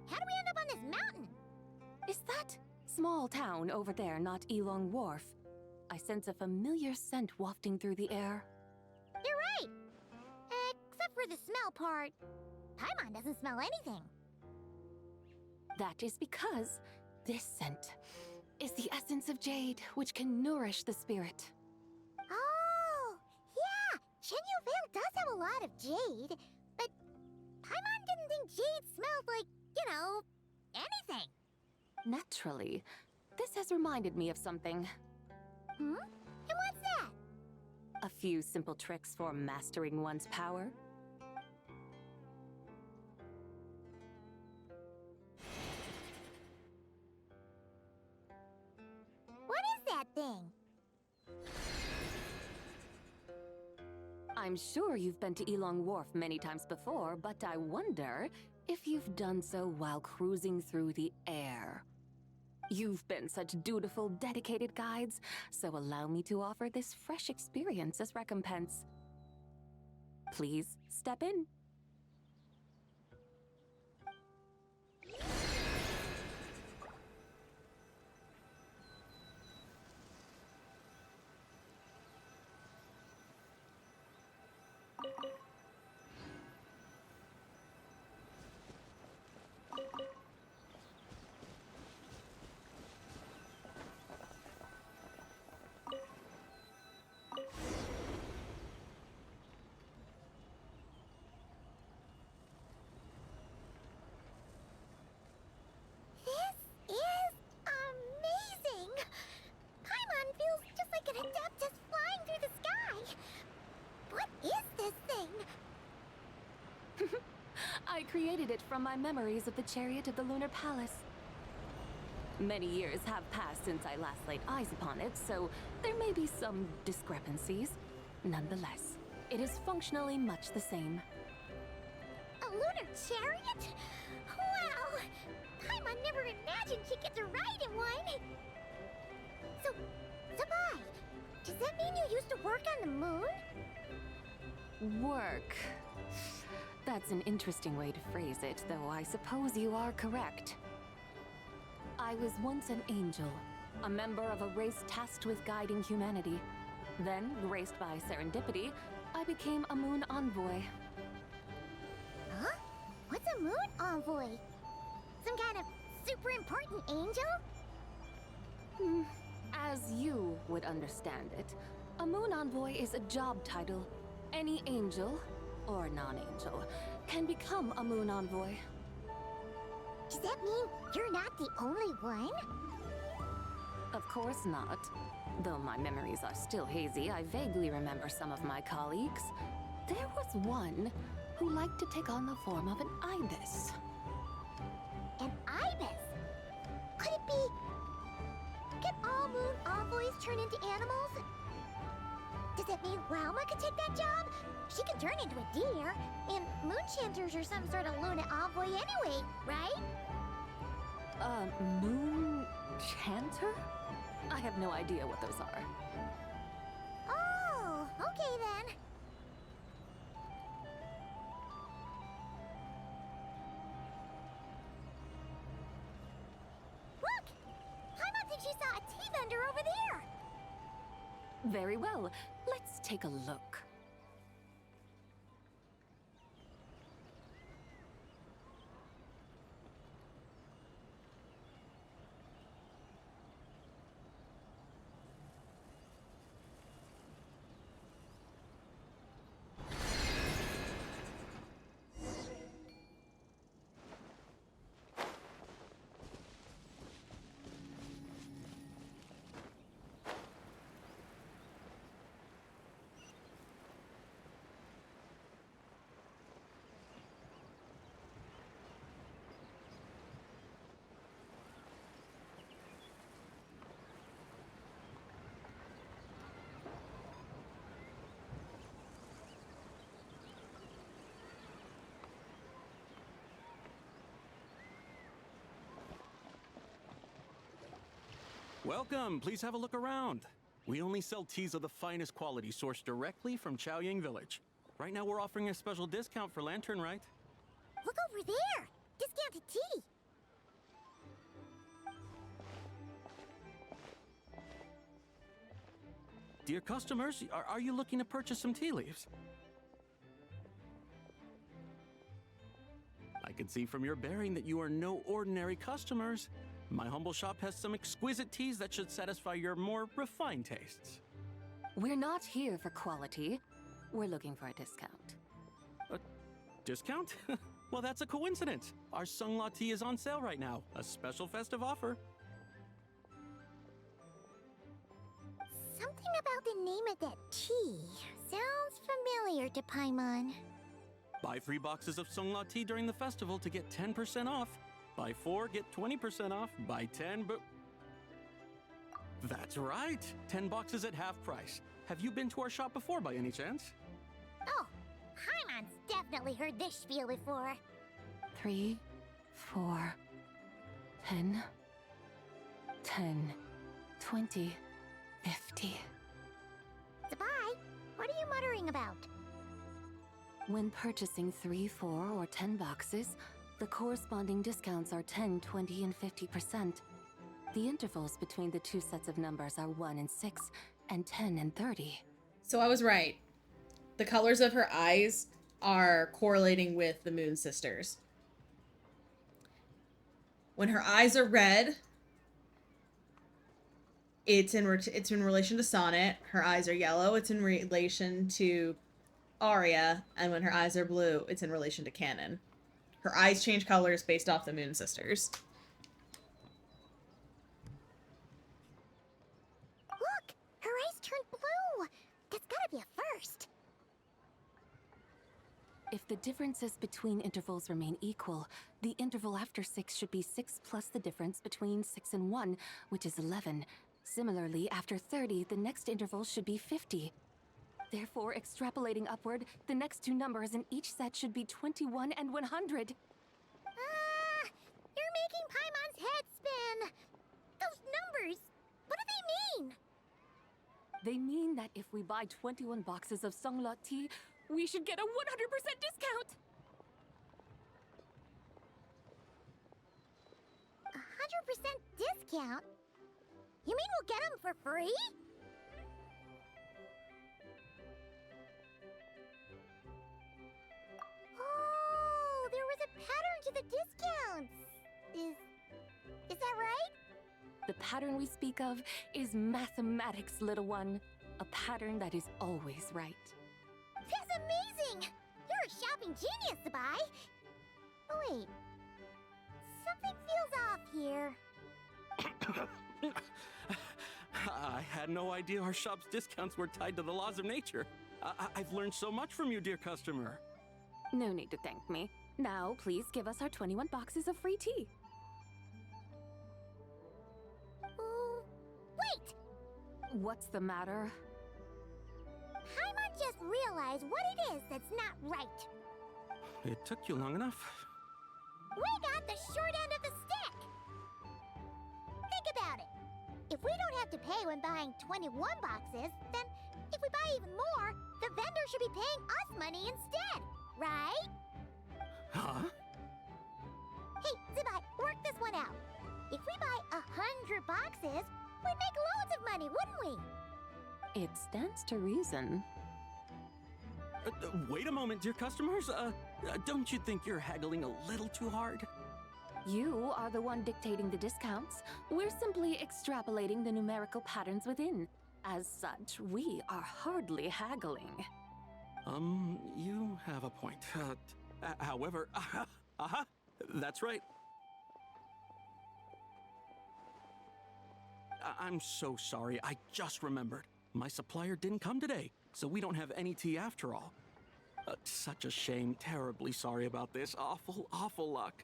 How do we end up on this mountain? Is that small town over there not Yilong Wharf? I sense a familiar scent wafting through the air. You're right. Except for the smell part. Paimon doesn't smell anything. That is because this scent is the essence of jade, which can nourish the spirit. Oh, yeah! Shenyu Vale does have a lot of jade, but Paimon didn't think jade smelled like, you know, anything. Naturally, this has reminded me of something. Hmm? And what's that? A few simple tricks for mastering one's power. What is that thing? I'm sure you've been to Yilong Wharf many times before, but I wonder if you've done so while cruising through the air. You've been such dutiful, dedicated guides, so allow me to offer this fresh experience as recompense. Please step in. This is amazing! Paimon feels just like an Adeptus flying through the sky. What is this thing? I created it from my memories of the chariot of the Lunar Palace. Many years have passed since I last laid eyes upon it, so there may be some discrepancies. Nonetheless, it is functionally much the same. A lunar chariot? Wow! Paimon never imagined she'd get to ride in one! So, Sabai, does that mean you used to work on the moon? Work. That's an interesting way to phrase it, though I suppose you are correct. I was once an angel, a member of a race tasked with guiding humanity. Then, graced by serendipity, I became a moon envoy. Huh? What's a moon envoy? Some kind of super important angel? As you would understand it, a moon envoy is a job title. Any angel, or non-angel, can become a moon envoy. Does that mean you're not the only one? Of course not. Though my memories are still hazy, I vaguely remember some of my colleagues. There was one who liked to take on the form of an ibis. An ibis? Could it be... Can all moon envoys turn into animals? Does that mean Rauma could take that job? She can turn into a deer, and moon chanters are some sort of Luna envoy anyway, right? Moon chanter? I have no idea what those are. Oh, okay then. Look! Paimon thinks she saw a tea vendor over there! Very well. Let's take a look. Welcome, please have a look around. We only sell teas of the finest quality sourced directly from Chaoying Village. Right now we're offering a special discount for Lantern Rite. Look over there! Discounted tea! Dear customers, are you looking to purchase some tea leaves? I can see from your bearing that you are no ordinary customers. My humble shop has some exquisite teas that should satisfy your more refined tastes. We're not here for quality. We're looking for a discount. A discount? Well, that's a coincidence. Our Sungla tea is on sale right now. A special festive offer. Something about the name of that tea sounds familiar to Paimon. Buy 3 boxes of Sungla tea during the festival to get 10% off. Buy 4, get 20% off. Buy 10, but... That's right! 10 boxes at half price. Have you been to our shop before by any chance? Oh, Paimon's definitely heard this spiel before. 3, 4, 10, 10, 20, 50. Zabai, what are you muttering about? When purchasing 3, 4, or 10 boxes, the corresponding discounts are 10, 20, and 50%. The intervals between the two sets of numbers are 1 and 6, and 10 and 30. So I was right. The colors of her eyes are correlating with the Moon Sisters. When her eyes are red, it's in relation to Sonnet. Her eyes are yellow, it's in relation to Arya, and when her eyes are blue, it's in relation to Canon. Her eyes change colors based off the Moon Sisters. Look! Her eyes turned blue! That's gotta be a first. If the differences between intervals remain equal, the interval after 6 should be 6 plus the difference between 6 and 1, which is 11. Similarly, after 30, the next interval should be 50. Therefore, extrapolating upward, the next two numbers in each set should be 21 and 100. You're making Paimon's head spin! Those numbers, what do they mean? They mean that if we buy 21 boxes of Sungla tea, we should get a 100% discount! 100% discount? You mean we'll get them for free? pattern to the discounts. Is that right? The pattern we speak of is mathematics, little one. A pattern that is always right. That's amazing! You're a shopping genius, Sabai. Oh wait, something feels off here. I had no idea our shop's discounts were tied to the laws of nature. I've learned so much from you, dear customer. No need to thank me. Now, please give us our 21 boxes of free tea. Wait! What's the matter? Paimon just realized what it is that's not right. It took you long enough. We got the short end of the stick! Think about it. If we don't have to pay when buying 21 boxes, then if we buy even more, the vendor should be paying us money instead, right? Huh? Hey, Zibai, work this one out. If we buy 100 boxes, we'd make loads of money, wouldn't we? It stands to reason. Wait a moment, dear customers. Don't you think you're haggling a little too hard? You are the one dictating the discounts. We're simply extrapolating the numerical patterns within. As such, we are hardly haggling. You have a point. However, that's right. I'm so sorry. I just remembered. My supplier didn't come today, so we don't have any tea after all. Such a shame. Terribly sorry about this. Awful luck.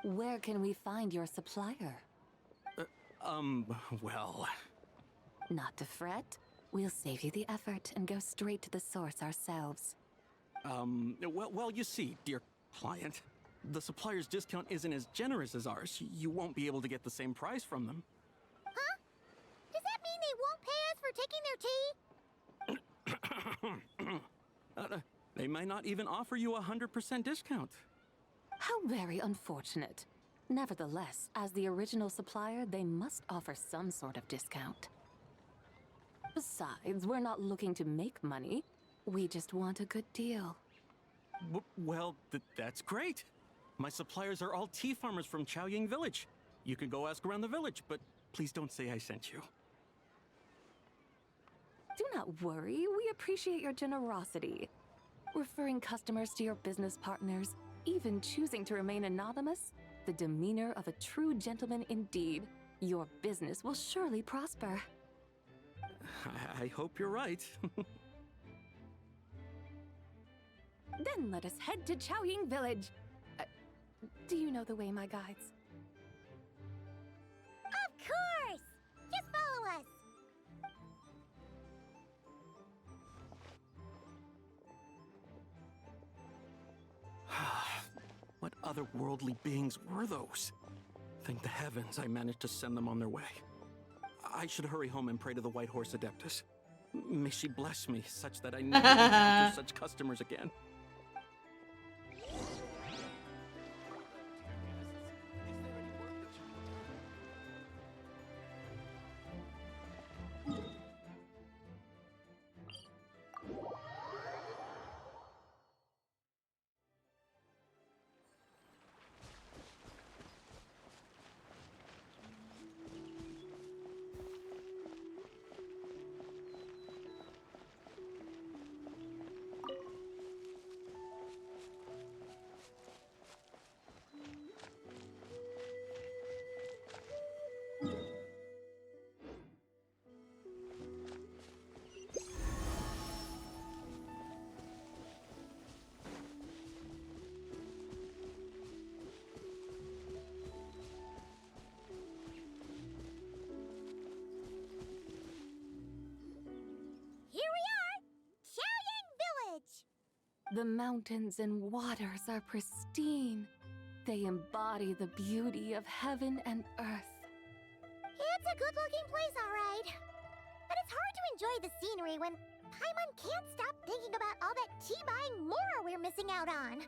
Where can we find your supplier? Well... Not to fret. We'll save you the effort and go straight to the source ourselves. Well, you see, dear client, the supplier's discount isn't as generous as ours. You won't be able to get the same price from them. Huh? Does that mean they won't pay us for taking their tea? They might not even offer you a 100% discount. How very unfortunate. Nevertheless, as the original supplier, they must offer some sort of discount. Besides, we're not looking to make money. We just want a good deal. Well, that's great. My suppliers are all tea farmers from Chaoying Village. You can go ask around the village, but please don't say I sent you. Do not worry, we appreciate your generosity. Referring customers to your business partners, even choosing to remain anonymous, the demeanor of a true gentleman indeed. Your business will surely prosper. I hope you're right. Then let us head to Chaoying Village. Do you know the way, my guides? Of course! Just follow us! What otherworldly beings were those? Thank the heavens I managed to send them on their way. I should hurry home and pray to the White Horse Adeptus. May she bless me such that I never encounter such customers again. The mountains and waters are pristine. They embody the beauty of heaven and earth. It's a good-looking place, all right. But it's hard to enjoy the scenery when Paimon can't stop thinking about all that tea-buying Mora we're missing out on.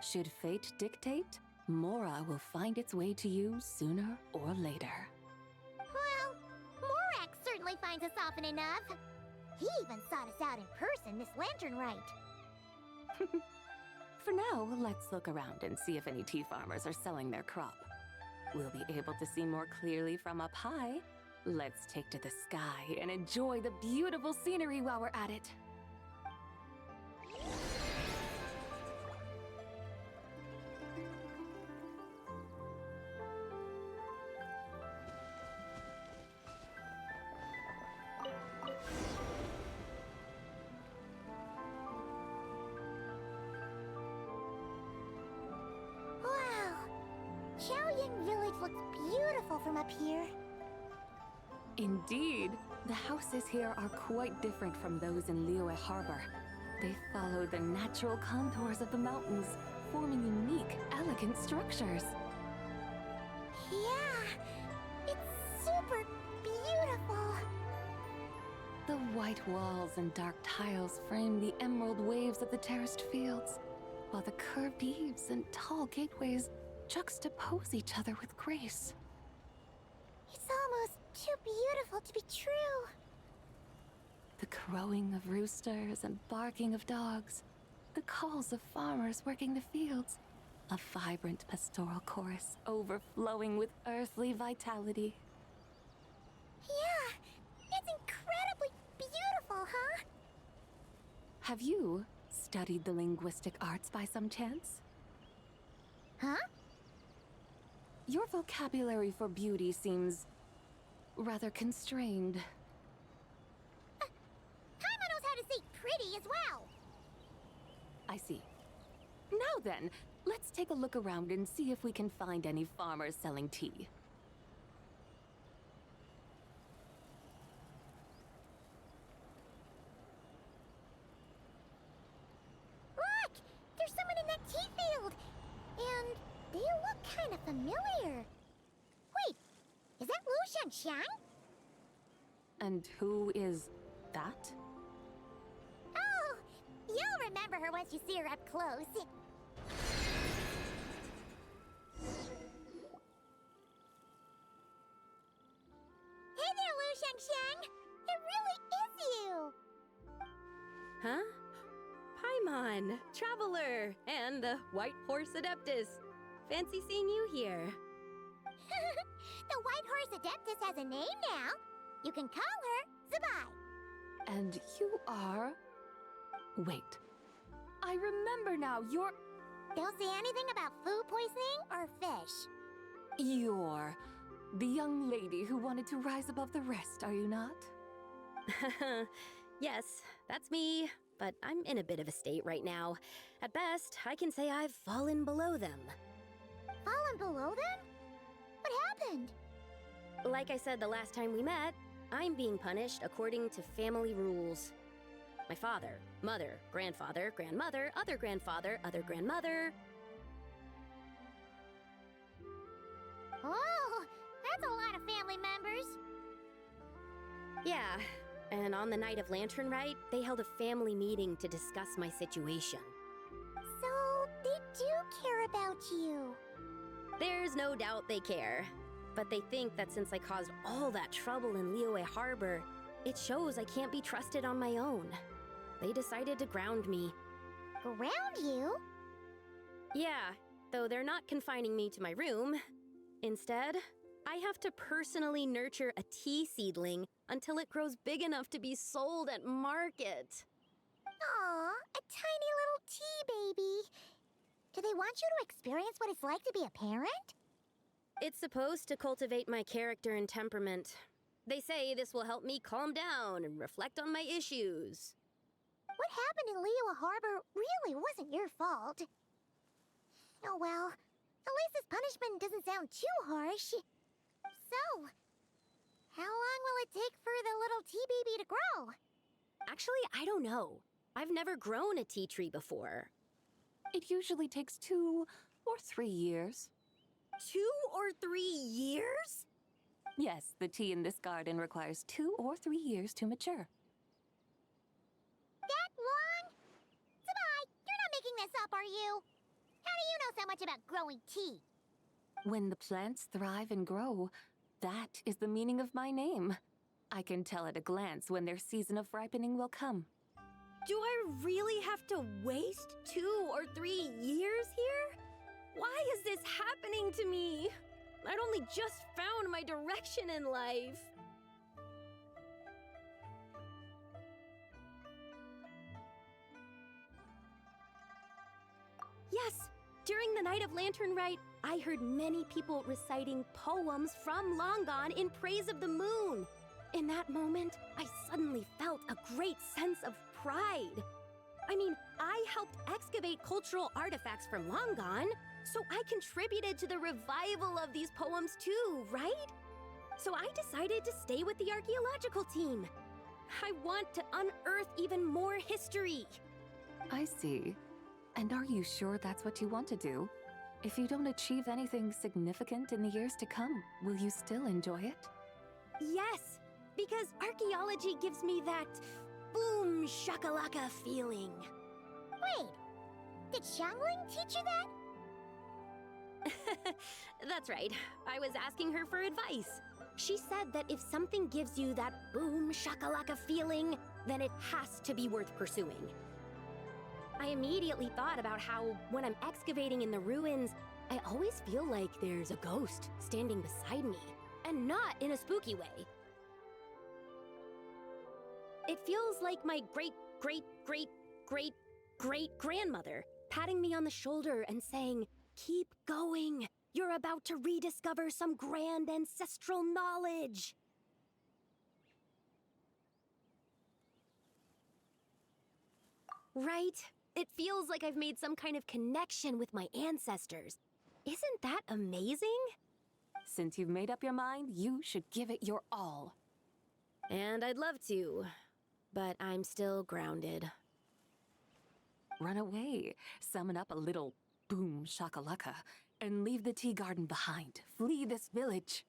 Should fate dictate, Mora will find its way to you sooner or later. Well, Morak certainly finds us often enough. He even sought us out in person this lantern rite. for now, let's look around and see if any tea farmers are selling their crop. We'll be able to see more clearly from up high. Let's take to the sky and enjoy the beautiful scenery while we're at it. Wow! Xiaoying Village looks beautiful from up here. Indeed, the houses here are quite different from those in Liyue Harbor. They follow the natural contours of the mountains, forming unique, elegant structures. Yeah, it's super beautiful. The white walls and dark tiles frame the emerald waves of the terraced fields, while the curved eaves and tall gateways juxtapose each other with grace. It's almost too beautiful to be true. The crowing of roosters and barking of dogs, the calls of farmers working the fields, a vibrant pastoral chorus overflowing with earthly vitality. Yeah, it's incredibly beautiful, huh? Have you studied the linguistic arts by some chance? Huh? Your vocabulary for beauty seems rather constrained. Paimon knows how to say pretty as well. I see. Now then, let's take a look around and see if we can find any farmers selling tea. Look! There's someone in that tea field! And they look kind of familiar. Wait, is that Lu Xiangxiang? And who is that? Oh, you'll remember her once you see her up close. Hey there, Lu Xiangxiang! It really is you! Huh? Paimon, Traveler, and the White Horse Adeptus. Fancy seeing you here. The White Horse Adeptus has a name now. You can call her Zabai. And you are... Wait. I remember now, you're... Don't say anything about food poisoning or fish. You're the young lady who wanted to rise above the rest, are you not? Yes, that's me, but I'm in a bit of a state right now. At best, I can say I've fallen below them. Fallen below them? What happened? Like I said the last time we met, I'm being punished according to family rules. My father, mother, grandfather, grandmother, other grandfather, other grandmother. Oh, that's a lot of family members. Yeah, and on the night of Lantern Rite, they held a family meeting to discuss my situation. So, they do care about you. There's no doubt they care. But they think that since I caused all that trouble in Liyue Harbor, it shows I can't be trusted on my own. They decided to ground me. Ground you? Yeah, though they're not confining me to my room. Instead, I have to personally nurture a tea seedling until it grows big enough to be sold at market. Aw, a tiny little tea baby. Do they want you to experience what it's like to be a parent? It's supposed to cultivate my character and temperament. They say this will help me calm down and reflect on my issues. What happened in Liyue Harbor really wasn't your fault. Oh well, at least this punishment doesn't sound too harsh. So, how long will it take for the little tea baby to grow? Actually, I don't know. I've never grown a tea tree before. It usually takes 2 or 3 years. 2 or 3 years? Yes, the tea in this garden requires 2 or 3 years to mature. That long? Zabai, you're not making this up, are you? How do you know so much about growing tea? When the plants thrive and grow, that is the meaning of my name. I can tell at a glance when their season of ripening will come. Do I really have to waste 2 or 3 years here? Why is this happening to me? I'd only just found my direction in life. Yes, during the Night of Lantern Rite, I heard many people reciting poems from Long Gone in praise of the moon. In that moment, I suddenly felt a great sense of pride. I mean, I helped excavate cultural artifacts from Long Gone, so I contributed to the revival of these poems too, right? So I decided to stay with the archaeological team. I want to unearth even more history. I see. And are you sure that's what you want to do? If you don't achieve anything significant in the years to come, will you still enjoy it? Yes, because archaeology gives me that boom shakalaka feeling. Wait, did Xiangling teach you that? That's right. I was asking her for advice. She said that if something gives you that boom shakalaka feeling, then it has to be worth pursuing. I immediately thought about how, when I'm excavating in the ruins, I always feel like there's a ghost standing beside me, and not in a spooky way. It feels like my great-great-great-great-great-grandmother patting me on the shoulder and saying, "Keep going. You're about to rediscover some grand ancestral knowledge." Right? It feels like I've made some kind of connection with my ancestors. Isn't that amazing? Since you've made up your mind, you should give it your all. And I'd love to, but I'm still grounded. Run away, summon up a little boom shakalaka, and leave the tea garden behind. Flee this village.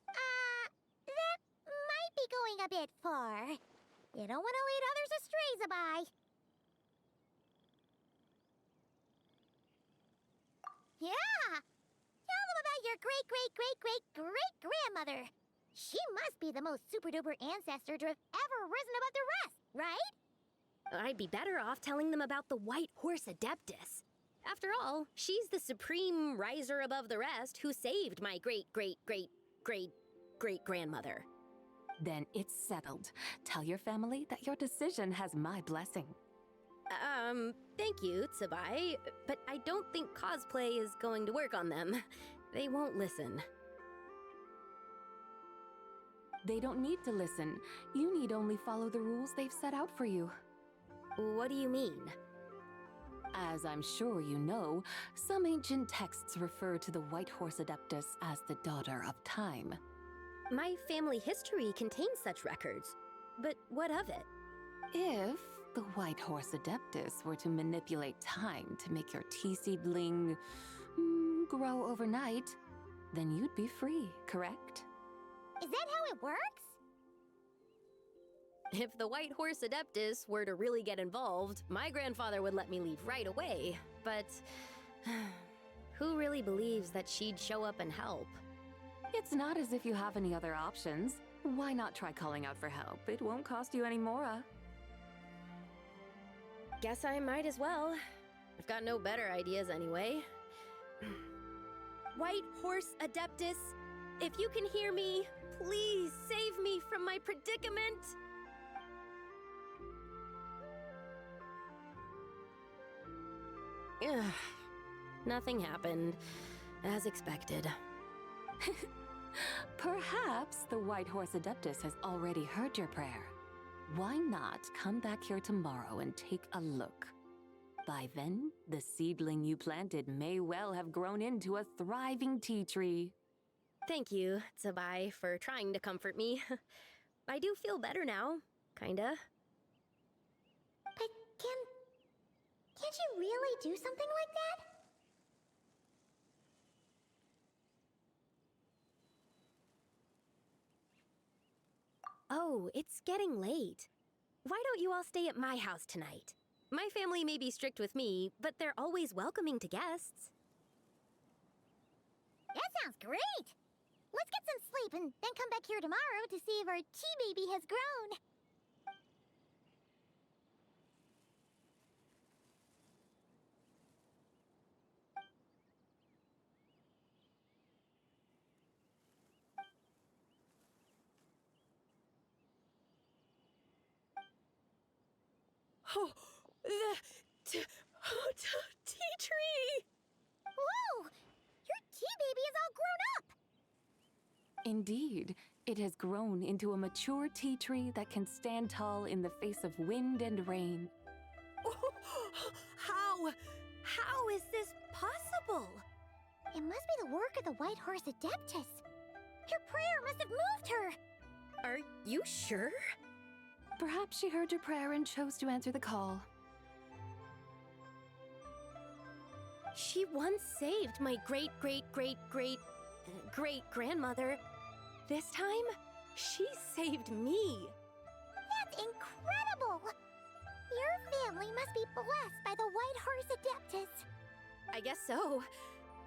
That might be going a bit far. You don't want to lead others astray, Zabai. Yeah! Tell them about your great-great-great-great-great-grandmother. She must be the most super-duper ancestor to have ever risen above the rest, right? I'd be better off telling them about the White Horse Adeptus. After all, she's the supreme riser above the rest who saved my great-great-great-great-great-grandmother. Then it's settled. Tell your family that your decision has my blessing. Thank you, Tsubai, but I don't think cosplay is going to work on them. They won't listen. They don't need to listen. You need only follow the rules they've set out for you. What do you mean? As I'm sure you know, some ancient texts refer to the White Horse Adeptus as the Daughter of Time. My family history contains such records, but what of it? If the White Horse Adeptus were to manipulate time to make your tea seedling grow overnight, then you'd be free, correct? Is that how it works? If the White Horse Adeptus were to really get involved, my grandfather would let me leave right away, but who really believes that she'd show up and help? It's not as if you have any other options. Why not try calling out for help? It won't cost you any more. Guess I might as well. I've got no better ideas anyway. White Horse Adeptus, if you can hear me, please save me from my predicament! Ugh. Nothing happened, as expected. Perhaps the White Horse Adeptus has already heard your prayer. Why not come back here tomorrow and take a look? By then, the seedling you planted may well have grown into a thriving tea tree. Thank you, Tsubai, for trying to comfort me. I do feel better now, kinda. But can't you really do something like that? Oh, it's getting late. Why don't you all stay at my house tonight? My family may be strict with me, but they're always welcoming to guests. That sounds great! Let's get some sleep and then come back here tomorrow to see if our tea baby has grown. Oh, the tea tree! Whoa! Your tea baby is all grown up! Indeed, it has grown into a mature tea tree that can stand tall in the face of wind and rain. How is this possible? It must be the work of the White Horse Adeptus. Your prayer must have moved her. Are you sure? Perhaps she heard your prayer and chose to answer the call. She once saved my great-great-great-great-great-grandmother. This time, she saved me. That's incredible! Your family must be blessed by the White Horse Adeptus. I guess so.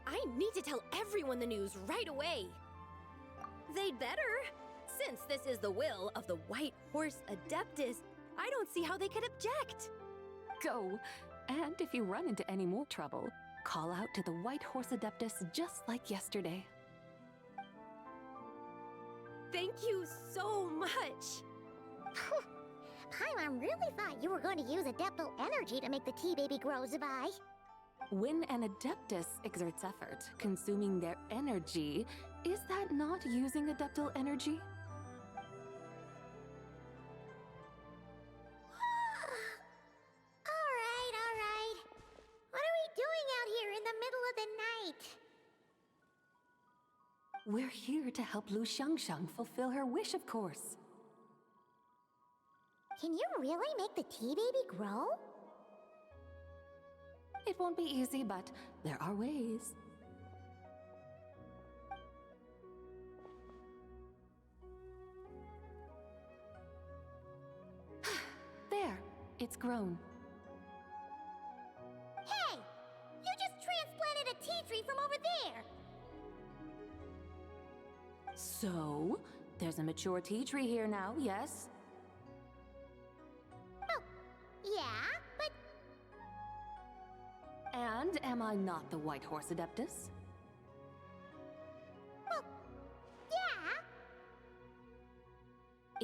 I need to tell everyone the news right away. They'd better. Since this is the will of the White Horse Adeptus, I don't see how they could object. Go, and if you run into any more trouble, call out to the White Horse Adeptus just like yesterday. Thank you so much. Paimon really thought you were going to use Adeptal energy to make the tea baby grow, Zabai. When an Adeptus exerts effort, consuming their energy, is that not using Adeptal energy? All right. What are we doing out here in the middle of the night? We're here to help Lu Xiangxiang fulfill her wish, of course. Can you really make the tea baby grow? It won't be easy, but there are ways. There, it's grown. Hey! You just transplanted a tea tree from over there! So, there's a mature tea tree here now, yes? Oh, yeah, but... And am I not the White Horse Adeptus? Well, yeah.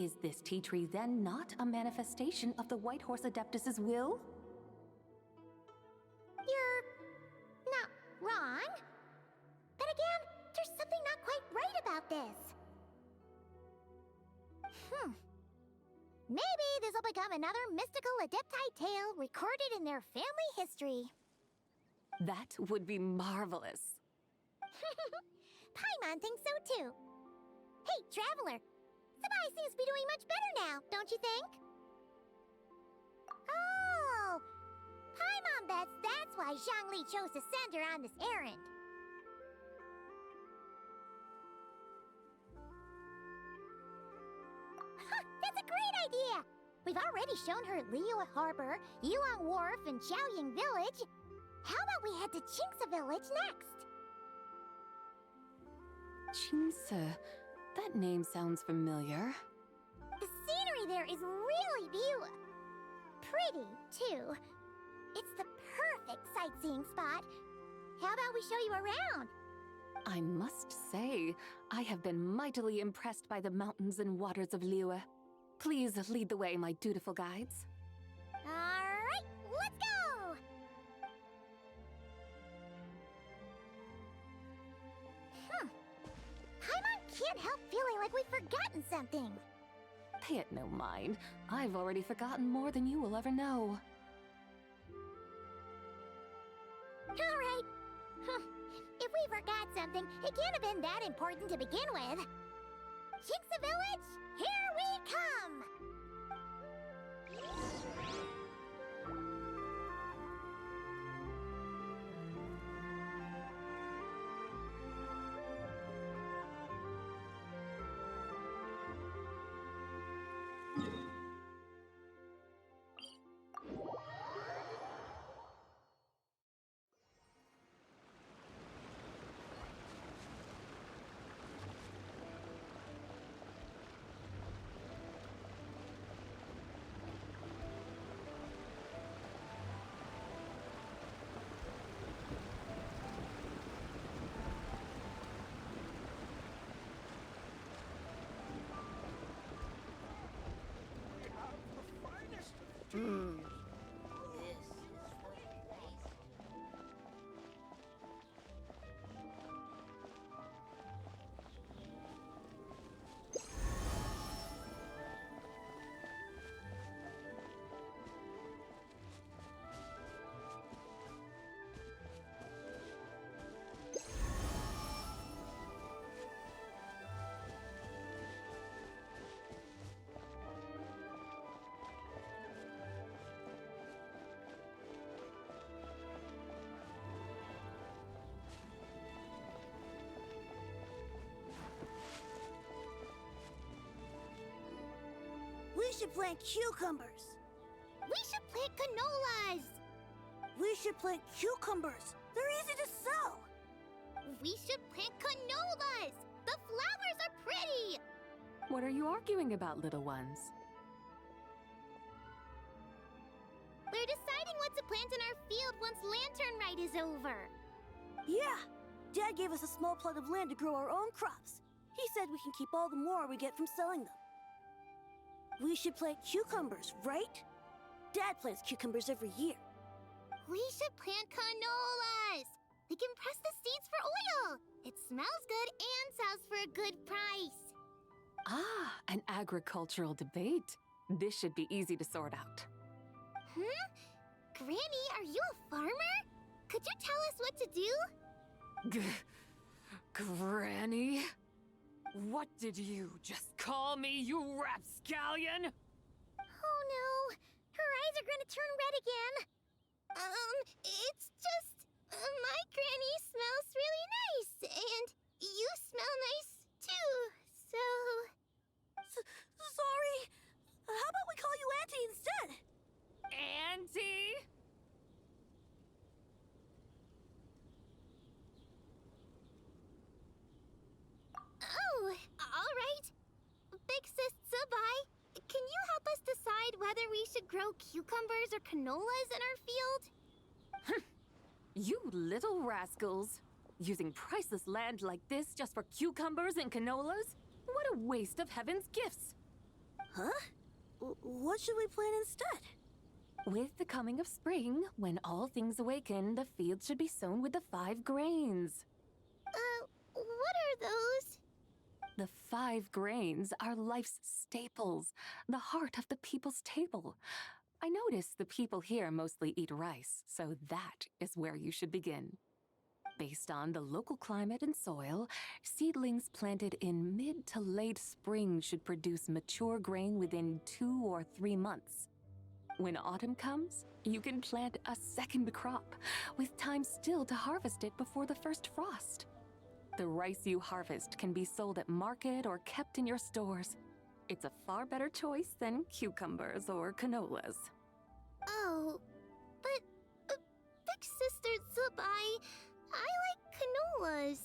Is this tea tree then not a manifestation of the White Horse Adeptus's will? You're not wrong. But again, there's something not quite right about this. Maybe this will become another mystical Adepti tale recorded in their family history. That would be marvelous. Paimon thinks so too. Hey, Traveler! Sabai seems to be doing much better now, don't you think? Oh! Paimon bets that's why Zhongli chose to send her on this errand. That's a great idea! We've already shown her Liyue Harbor, Yulong Wharf, and Xiaoying Village. How about we head to Qingce Village next? Qingce. That name sounds familiar. The scenery there is really beautiful. Pretty, too. It's the perfect sightseeing spot. How about we show you around? I must say, I have been mightily impressed by the mountains and waters of Liyue. Please lead the way, my dutiful guides. Alright, let's go! Paimon can't help feeling like we've forgotten something. Pay it no mind. I've already forgotten more than you will ever know. Alright. If we forgot something, it can't have been that important to begin with. Qingce Village, here we come! We should plant cucumbers. We should plant canolas. We should plant cucumbers. They're easy to sow. We should plant canolas. The flowers are pretty. What are you arguing about, little ones? We're deciding what to plant in our field once Lantern Rite is over. Yeah. Dad gave us a small plot of land to grow our own crops. He said we can keep all the more we get from selling them. We should plant cucumbers, right? Dad plants cucumbers every year. We should plant canolas. We can press the seeds for oil. It smells good and sells for a good price. Ah, an agricultural debate. This should be easy to sort out. Granny, are you a farmer? Could you tell us what to do? Granny? What did you just call me, you rapscallion? Oh no, her eyes are gonna turn red again. It's just, my granny smells really nice, and you smell nice too, so... Sorry. How about we call you Auntie instead? Auntie? Oh, all right. Big Sis Zubai, can you help us decide whether we should grow cucumbers or canolas in our field? You little rascals. Using priceless land like this just for cucumbers and canolas? What a waste of heaven's gifts. Huh? What should we plant instead? With the coming of spring, when all things awaken, the fields should be sown with the 5 grains. What are those? The 5 grains are life's staples, the heart of the people's table. I notice the people here mostly eat rice, so that is where you should begin. Based on the local climate and soil, seedlings planted in mid to late spring should produce mature grain within 2 or 3 months. When autumn comes, you can plant a second crop, with time still to harvest it before the first frost. The rice you harvest can be sold at market or kept in your stores. It's a far better choice than cucumbers or canolas. Oh, but Big Sister Zubai, I like canolas.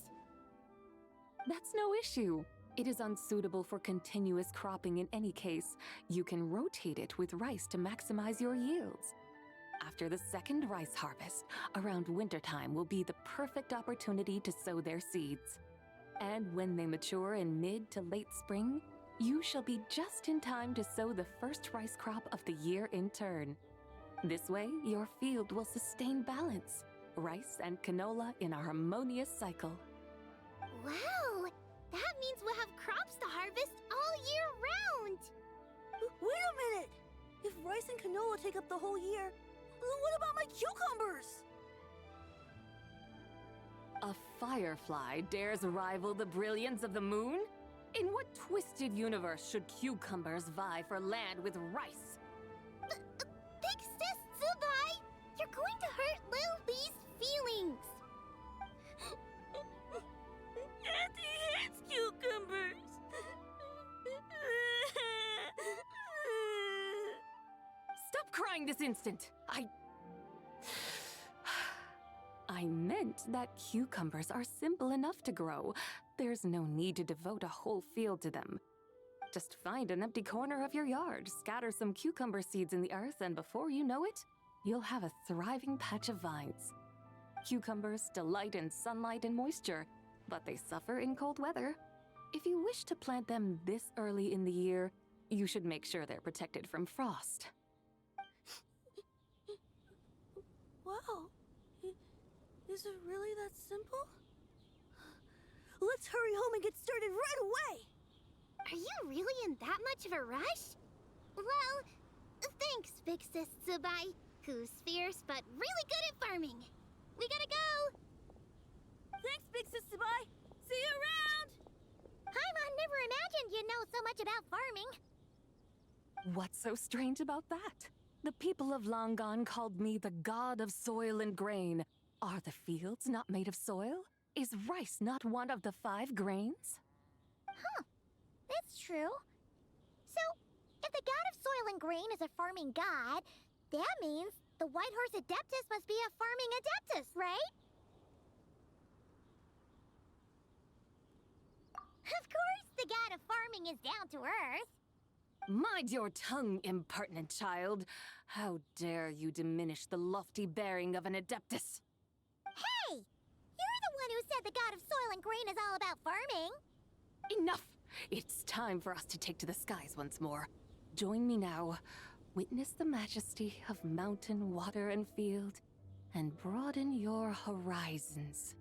That's no issue. It is unsuitable for continuous cropping in any case. You can rotate it with rice to maximize your yields. After the second rice harvest, around wintertime will be the perfect opportunity to sow their seeds. And when they mature in mid to late spring, you shall be just in time to sow the first rice crop of the year in turn. This way, your field will sustain balance, rice and canola in a harmonious cycle. Wow! That means we'll have crops to harvest all year round! Wait a minute! If rice and canola take up the whole year, what about my cucumbers? A firefly dares rival the brilliance of the moon? In what twisted universe should cucumbers vie for land with rice? Big Sis Zubai, you're going to hurt Lil Lee's feelings. Auntie hates cucumbers. Stop crying this instant! I meant that cucumbers are simple enough to grow. There's no need to devote a whole field to them. Just find an empty corner of your yard, scatter some cucumber seeds in the earth, and before you know it, you'll have a thriving patch of vines. Cucumbers delight in sunlight and moisture, but they suffer in cold weather. If you wish to plant them this early in the year, you should make sure they're protected from frost. Wow. Is it really that simple? Let's hurry home and get started right away! Are you really in that much of a rush? Well, thanks, Big Sis Zubai, who's fierce but really good at farming. We gotta go! Thanks, Big Sis Zubai! See you around! Paimon never imagined you'd know so much about farming. What's so strange about that? The people of Longon called me the god of soil and grain. Are the fields not made of soil? Is rice not one of the 5 grains? Huh. That's true. So, if the god of Soylent Grain is a farming god, that means the White Horse Adeptus must be a farming adeptus, right? Of course, the god of farming is down to earth. Mind your tongue, impertinent child. How dare you diminish the lofty bearing of an adeptus? Hey! You're the one who said the god of Soylent Grain is all about farming. Enough! It's time for us to take to the skies once more. Join me now. Witness the majesty of mountain, water, and field, and broaden your horizons.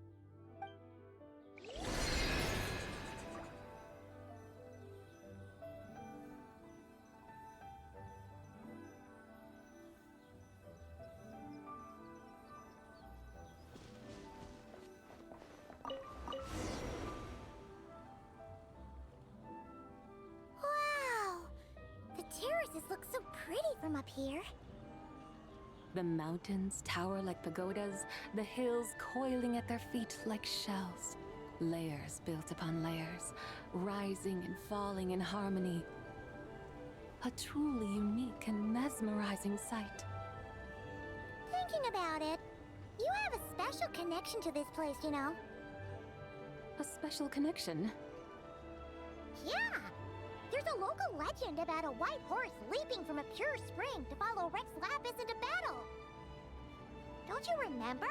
Wow! The terraces look so pretty from up here. The mountains tower like pagodas, the hills coiling at their feet like shells. Layers built upon layers, rising and falling in harmony. A truly unique and mesmerizing sight. Thinking about it, you have a special connection to this place, you know. A special connection? Yeah! There's a local legend about a white horse leaping from a pure spring to follow Rex Lapis into battle. Don't you remember?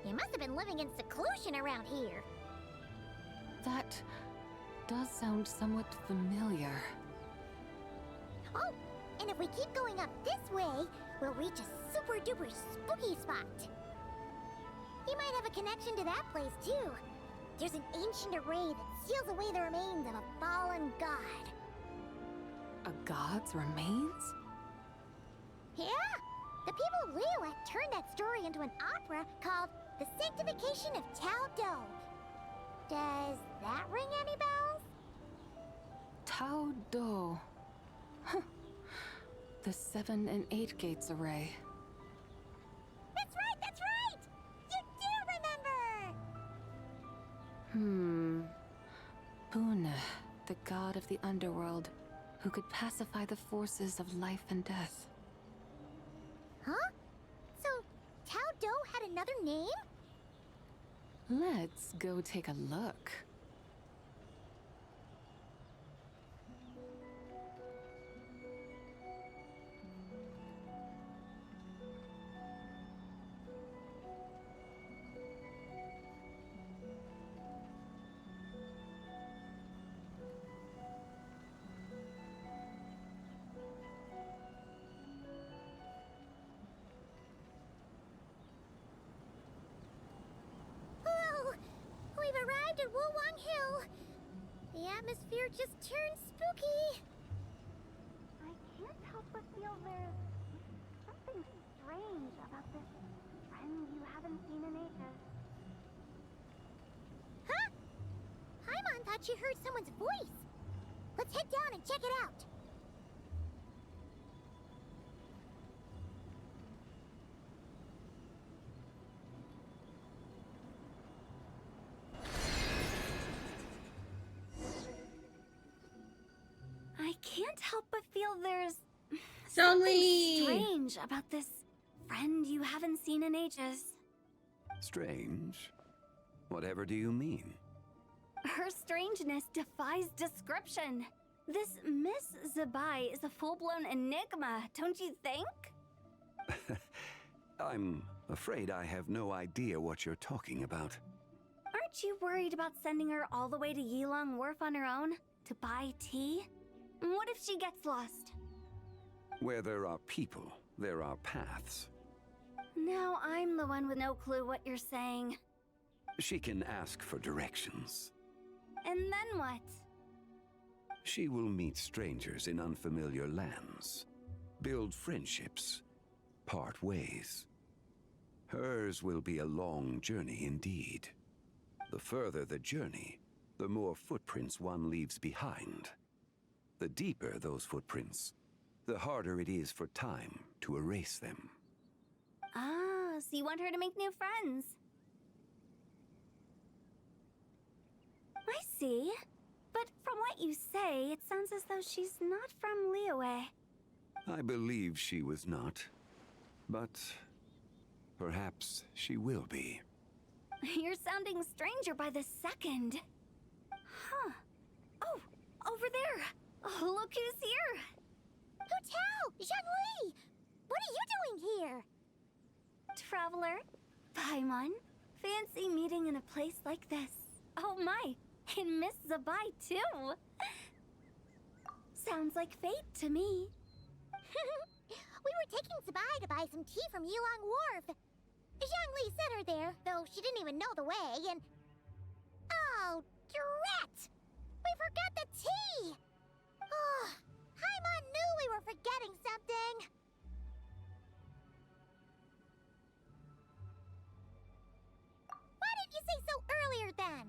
You must have been living in seclusion around here. That does sound somewhat familiar. Oh, and if we keep going up this way, we'll reach a super duper spooky spot. You might have a connection to that place too. There's an ancient array that seals away the remains of a fallen god. A god's remains? Yeah! The people of Liyue turned that story into an opera called The Sanctification of Tao Do. Does that ring any bells? Tao Do. Huh. The 7 and 8 gates array. That's right, that's right! You do remember! Buna, the god of the underworld, who could pacify the forces of life and death. Huh? So, Tao Do had another name? Let's go take a look. Whoa! We've arrived at Wulwang Hill. The atmosphere just turned spooky. I can't help but feel there's something strange about this friend you haven't seen in ages. Huh? Paimon thought she heard someone's voice. Let's head down and check it out. I can't help but feel there's Zhongli! something strange about this friend you haven't seen in ages. Strange? Whatever do you mean? Her strangeness defies description. This Miss Zabai is a full-blown enigma, don't you think? I'm afraid I have no idea what you're talking about. Aren't you worried about sending her all the way to Yilong Wharf on her own to buy tea? What if she gets lost? Where there are people, there are paths. Now I'm the one with no clue what you're saying. She can ask for directions. And then what? She will meet strangers in unfamiliar lands, build friendships, part ways. Hers will be a long journey indeed. The further the journey, the more footprints one leaves behind. The deeper those footprints, the harder it is for time to erase them. Ah, so you want her to make new friends? I see. But from what you say, it sounds as though she's not from Liyue. I believe she was not. But perhaps she will be. You're sounding stranger by the second. Huh. Oh, over there. Oh, look who's here. Hotel! Zhongli! What are you doing here? Traveler, Paimon, fancy meeting in a place like this. Oh my, and Miss Zabai too. Sounds like fate to me. We were taking Zabai to buy some tea from Yulong Wharf. Zhongli sent her there, though she didn't even know the way, and... Oh, drat! We forgot the tea! Oh, Paimon knew we were forgetting something! Why didn't you say so earlier then?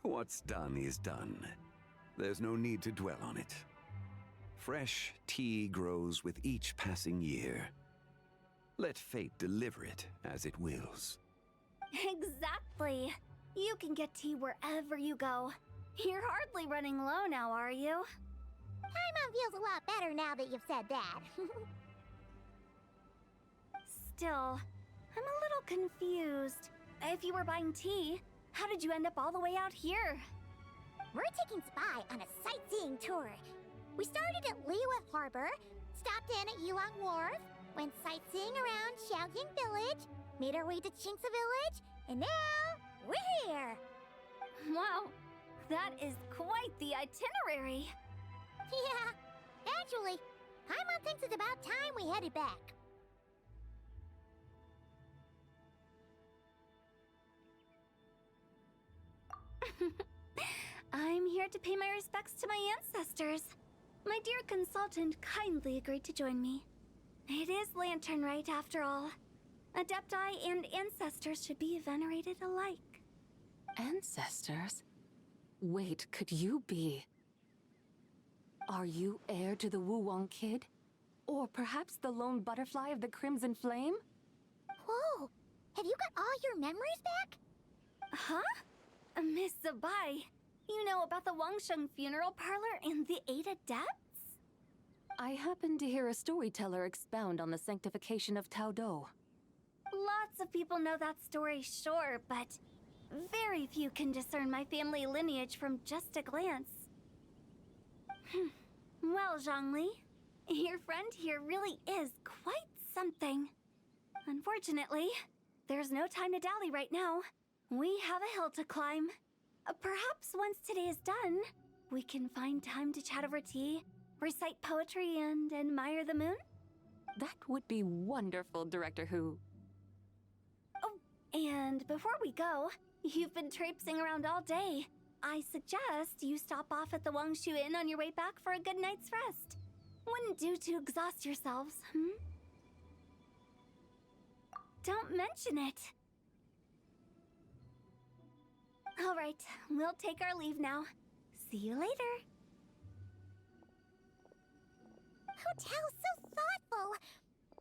What's done is done. There's no need to dwell on it. Fresh tea grows with each passing year. Let fate deliver it as it wills. Exactly. You can get tea wherever you go. You're hardly running low now, are you? Paimon feels a lot better now that you've said that. Still, I'm a little confused. If you were buying tea, how did you end up all the way out here? We're taking Spy on a sightseeing tour. We started at Liyue Harbor, stopped in at Yulong Wharf, went sightseeing around Xiaojing Village, made our way to Qingce Village, and now we're here! Wow, that is quite the itinerary. Yeah, actually, Paimon thinks it's about time we headed back. I'm here to pay my respects to my ancestors. My dear consultant kindly agreed to join me. It is Lantern Rite, after all. Adepti and ancestors should be venerated alike. Ancestors? Wait, could you be? Are you heir to the Wu-Wong kid? Or perhaps the lone butterfly of the Crimson Flame? Whoa! Have you got all your memories back? Huh? Miss Zabai, you know about the Wangsheng funeral parlor and the 8 adepts? I happened to hear a storyteller expound on the sanctification of Tao Do. Lots of people know that story, sure, but very few can discern my family lineage from just a glance. Well, Zhongli, your friend here really is quite something. Unfortunately, there's no time to dally right now. We have a hill to climb. Perhaps once today is done, we can find time to chat over tea, recite poetry, and admire the moon? That would be wonderful, Director Who. Oh, and before we go, you've been traipsing around all day. I suggest you stop off at the Wangshu Inn on your way back for a good night's rest. Wouldn't do to exhaust yourselves, Don't mention it. All right, we'll take our leave now. See you later. Hotel's so thoughtful.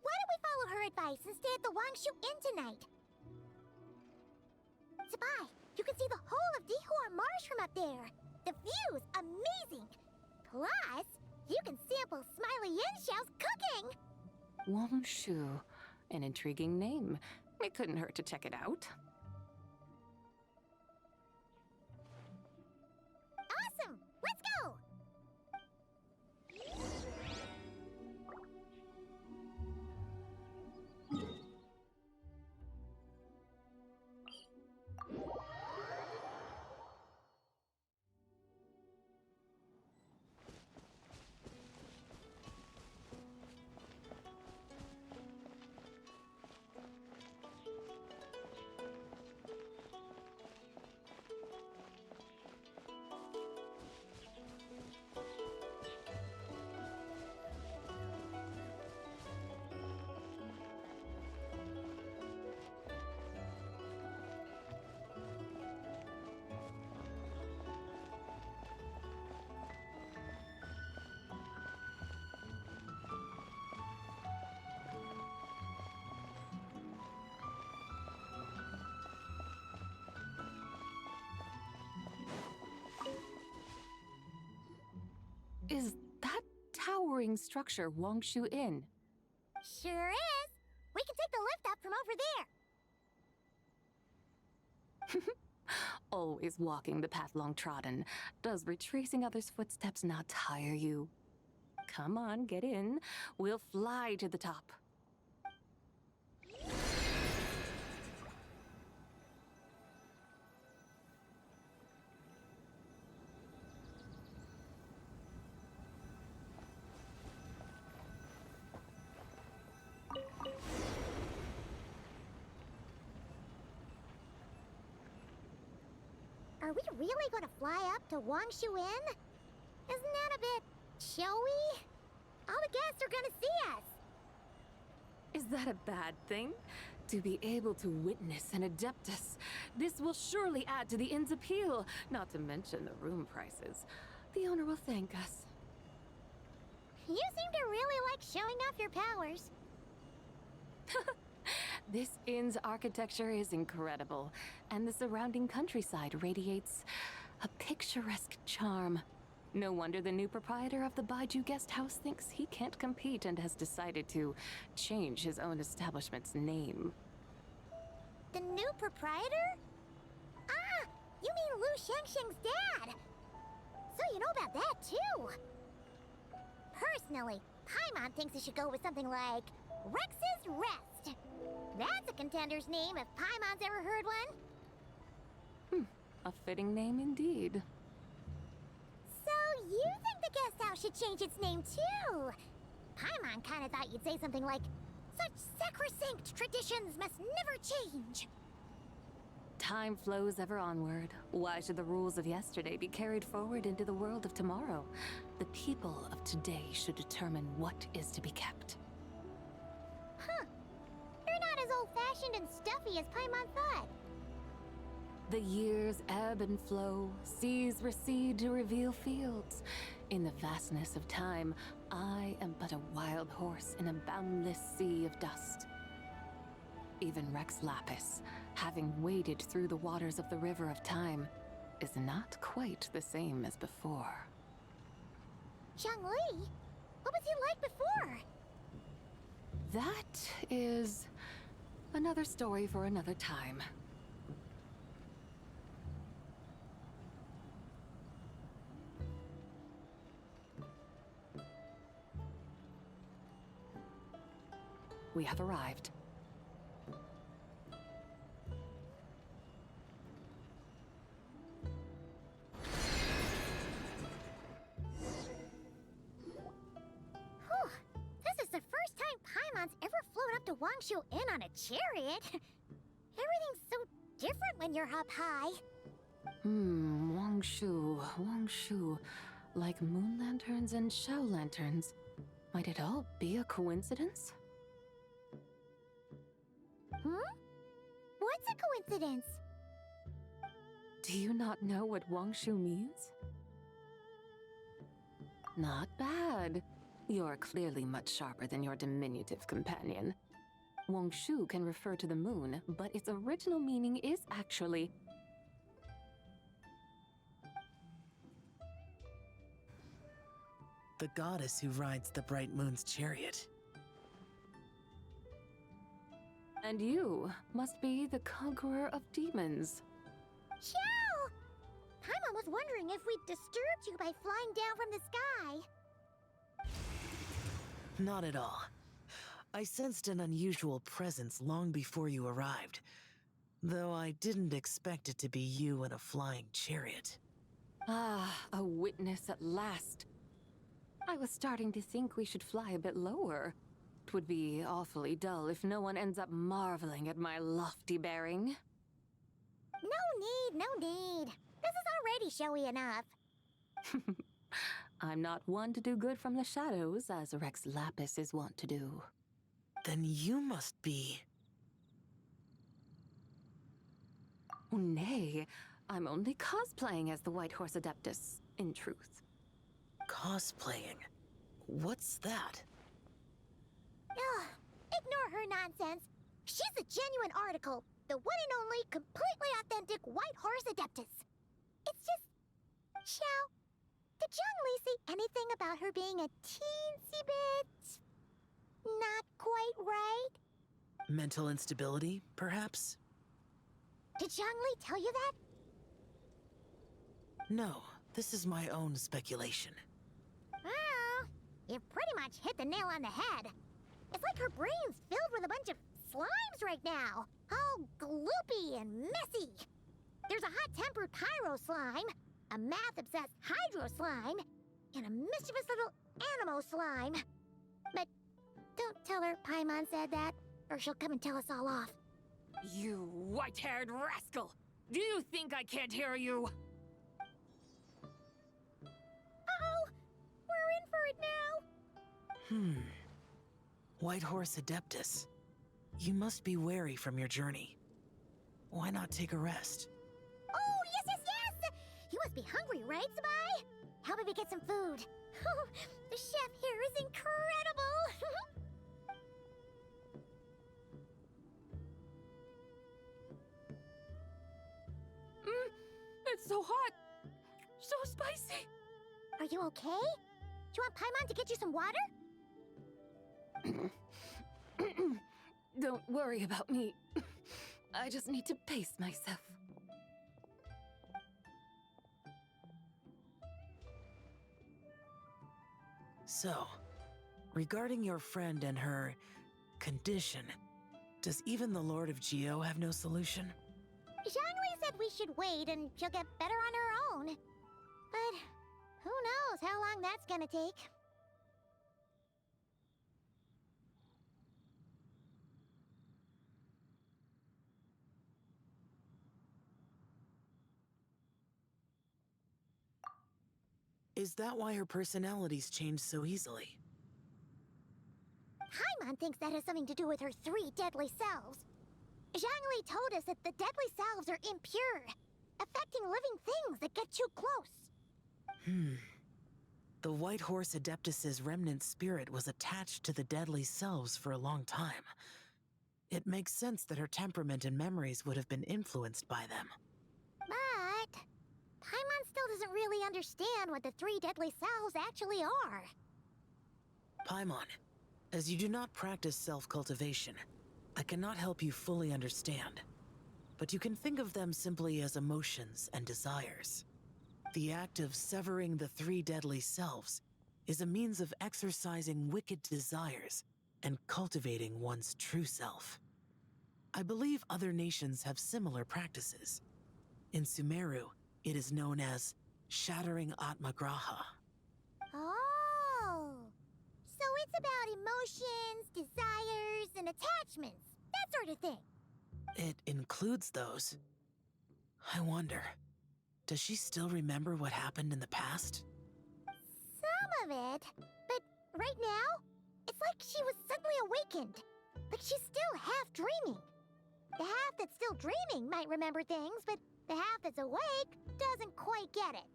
Why don't we follow her advice and stay at the Wangshu Inn tonight? Zabai, you can see the whole of Dihua Marsh from up there. The view's amazing. Plus, you can sample Smiley Yin-Xiao's cooking. Wangshu. An intriguing name. It couldn't hurt to check it out. Awesome! Let's go! Is that towering structure Wangshu Inn? Sure is. We can take the lift up from over there. Always walking the path long trodden. Does retracing others' footsteps not tire you? Come on, get in. We'll fly to the top. Are we really going to fly up to Wangshu Inn? Isn't that a bit showy? All the guests are going to see us. Is that a bad thing? To be able to witness an Adeptus. This will surely add to the inn's appeal, not to mention the room prices. The owner will thank us. You seem to really like showing off your powers. This inn's architecture is incredible, and the surrounding countryside radiates a picturesque charm. No wonder the new proprietor of the Baiju guest house thinks he can't compete and has decided to change his own establishment's name. The new proprietor? Ah, you mean Lu Shengsheng's dad. So you know about that too. Personally, Paimon thinks it should go with something like Rex's Rest. That's a contender's name if Paimon's ever heard one. A fitting name indeed. So you think the guest house should change its name too? Paimon kinda thought you'd say something like, such sacrosanct traditions must never change. Time flows ever onward. Why should the rules of yesterday be carried forward into the world of tomorrow? The people of today should determine what is to be kept. Huh. You're not as old-fashioned and stuffy as Paimon thought. The years ebb and flow, seas recede to reveal fields. In the vastness of time, I am but a wild horse in a boundless sea of dust. Even Rex Lapis, having waded through the waters of the river of time, is not quite the same as before. Zhongli? What was he like before? That is another story for another time. We have arrived. Whew. This is the first time Paimon's ever flown up to Wangshu Inn on a chariot. Everything's so different when you're up high. Wangshu. Like moon lanterns and shell lanterns. Might it all be a coincidence? What's a coincidence? Do you not know what Wangshu means? Not bad. You're clearly much sharper than your diminutive companion. Wangshu can refer to the moon, but its original meaning is actually... the goddess who rides the bright moon's chariot. And you must be the conqueror of demons. Xiao! Paimon was wondering if we'd disturbed you by flying down from the sky. Not at all. I sensed an unusual presence long before you arrived, though I didn't expect it to be you in a flying chariot. Ah, a witness at last. I was starting to think we should fly a bit lower. It would be awfully dull if no one ends up marveling at my lofty bearing. No need. This is already showy enough. I'm not one to do good from the shadows, as Rex Lapis is wont to do. Then you must be... Nay, I'm only cosplaying as the White Horse Adeptus, in truth. Cosplaying? What's that? Ugh, ignore her nonsense. She's the genuine article. The one and only, completely authentic White Horse Adeptus. It's just... Xiao, Did Zhongli say anything about her being a teensy bit not quite right? Mental instability, perhaps? Did Zhongli tell you that? No, this is my own speculation. Well, you pretty much hit the nail on the head. It's like her brain's filled with a bunch of slimes right now. All gloopy and messy. There's a hot-tempered pyro slime, a math-obsessed hydro slime, and a mischievous little animal slime. But don't tell her Paimon said that, or she'll come and tell us all off. You white-haired rascal! Do you think I can't hear you? Uh-oh! We're in for it now! White Horse Adeptus. You must be wary from your journey. Why not take a rest? Oh, yes! You must be hungry, right, Sabai? How about we get some food? The chef here is incredible! It's so hot! So spicy! Are you okay? Do you want Paimon to get you some water? Don't worry about me. I just need to pace myself. So, regarding your friend and her condition, does even the Lord of Geo have no solution? Zhongli said we should wait and she'll get better on her own. But who knows how long that's gonna take. Is that why her personalities change so easily? Paimon thinks that has something to do with her 3 deadly selves. Zhongli told us that the deadly selves are impure, affecting living things that get too close. The White Horse Adeptus's remnant spirit was attached to the deadly selves for a long time. It makes sense that her temperament and memories would have been influenced by them. But Paimon still doesn't really understand what the 3 deadly selves actually are. Paimon, as you do not practice self-cultivation, I cannot help you fully understand. But you can think of them simply as emotions and desires. The act of severing the 3 deadly selves is a means of exercising wicked desires and cultivating one's true self. I believe other nations have similar practices. In Sumeru, it is known as shattering Atmagraha. Oh! So it's about emotions, desires, and attachments. That sort of thing. It includes those. I wonder, does she still remember what happened in the past? Some of it. But right now, it's like she was suddenly awakened. Like she's still half dreaming. The half that's still dreaming might remember things, but the half that's awake doesn't quite get it.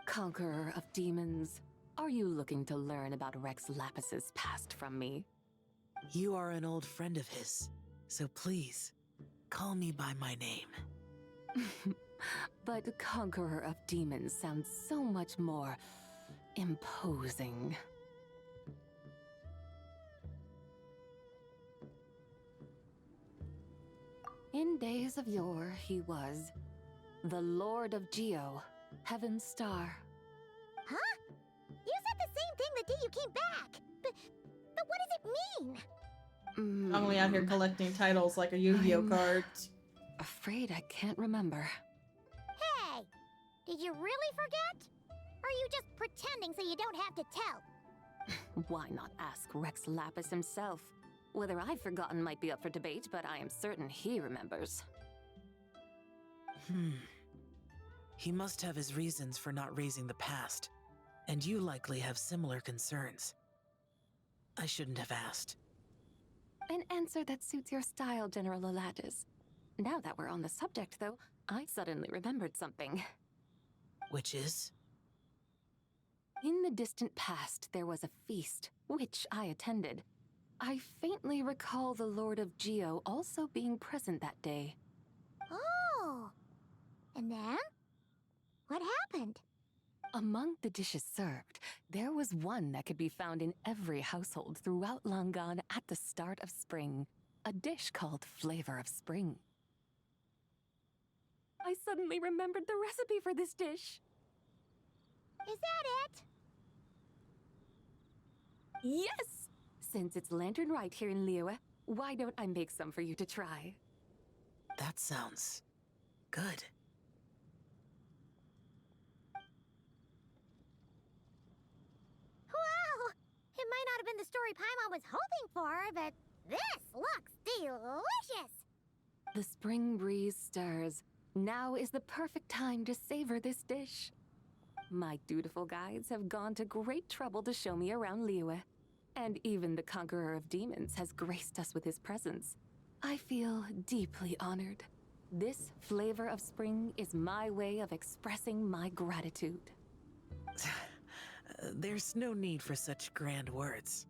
Conqueror of demons, are you looking to learn about Rex Lapis's past from me? You are an old friend of his, so please, call me by my name. But Conqueror of Demons sounds so much more imposing. In days of yore, he was the Lord of Geo, Heaven's Star. Huh? You said the same thing the day you came back. But what does it mean? Only out here collecting titles like a Yu-Gi-Oh card. Afraid I can't remember. Hey! Did you really forget? Or are you just pretending so you don't have to tell? Why not ask Rex Lapis himself? Whether I've forgotten might be up for debate, but I am certain he remembers. He must have his reasons for not raising the past, and you likely have similar concerns. I shouldn't have asked. An answer that suits your style, General Alatis. Now that we're on the subject, though, I suddenly remembered something. Which is? In the distant past, there was a feast, which I attended. I faintly recall the Lord of Geo also being present that day. Oh! And then? What happened? Among the dishes served, there was one that could be found in every household throughout Langan at the start of spring. A dish called Flavor of Spring. I suddenly remembered the recipe for this dish. Is that it? Yes! Since it's Lantern Rite here in Liyue, why don't I make some for you to try? That sounds good. Wow! It might not have been the story Paimon was hoping for, but this looks delicious! The spring breeze stirs. Now is the perfect time to savor this dish. My dutiful guides have gone to great trouble to show me around Liyue, and even the conqueror of demons has graced us with his presence. I feel deeply honored. This flavor of spring is my way of expressing my gratitude. There's no need for such grand words.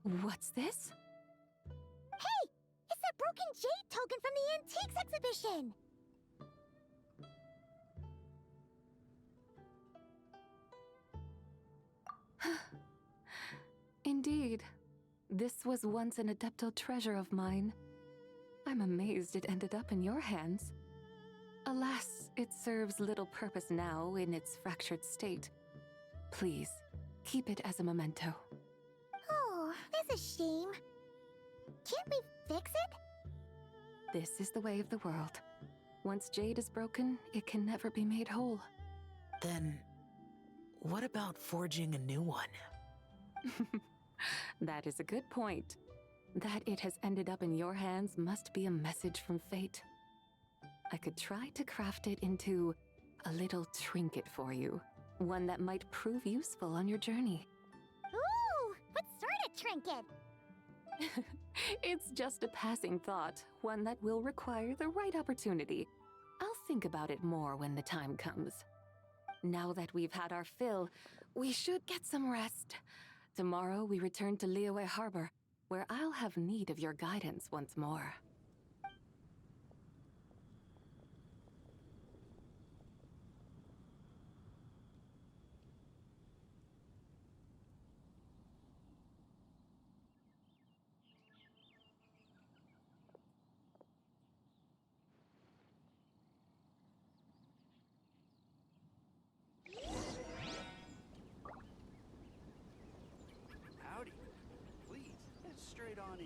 What's this? Hey! It's that broken jade token from the antiques exhibition! Indeed. This was once an Adeptal treasure of mine. I'm amazed it ended up in your hands. Alas, it serves little purpose now in its fractured state. Please, keep it as a memento. Oh, that's a shame. Can't we fix it? This is the way of the world. Once jade is broken, it can never be made whole. Then, what about forging a new one? That is a good point. That it has ended up in your hands must be a message from fate. I could try to craft it into a little trinket for you. One that might prove useful on your journey. Ooh! What sort of trinket? It's just a passing thought, one that will require the right opportunity. I'll think about it more when the time comes. Now that we've had our fill, we should get some rest. Tomorrow we return to Liyue Harbor, where I'll have need of your guidance once more. Howdy. Please, head straight on in.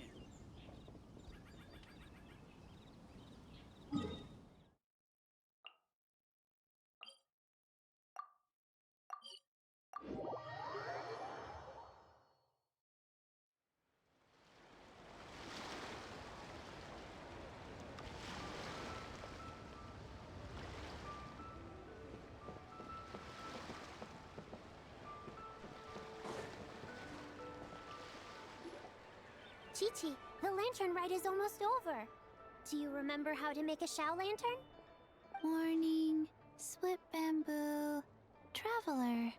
Chi-Chi, the lantern rite is almost over. Do you remember how to make a Shao lantern? Morning, split bamboo, traveler.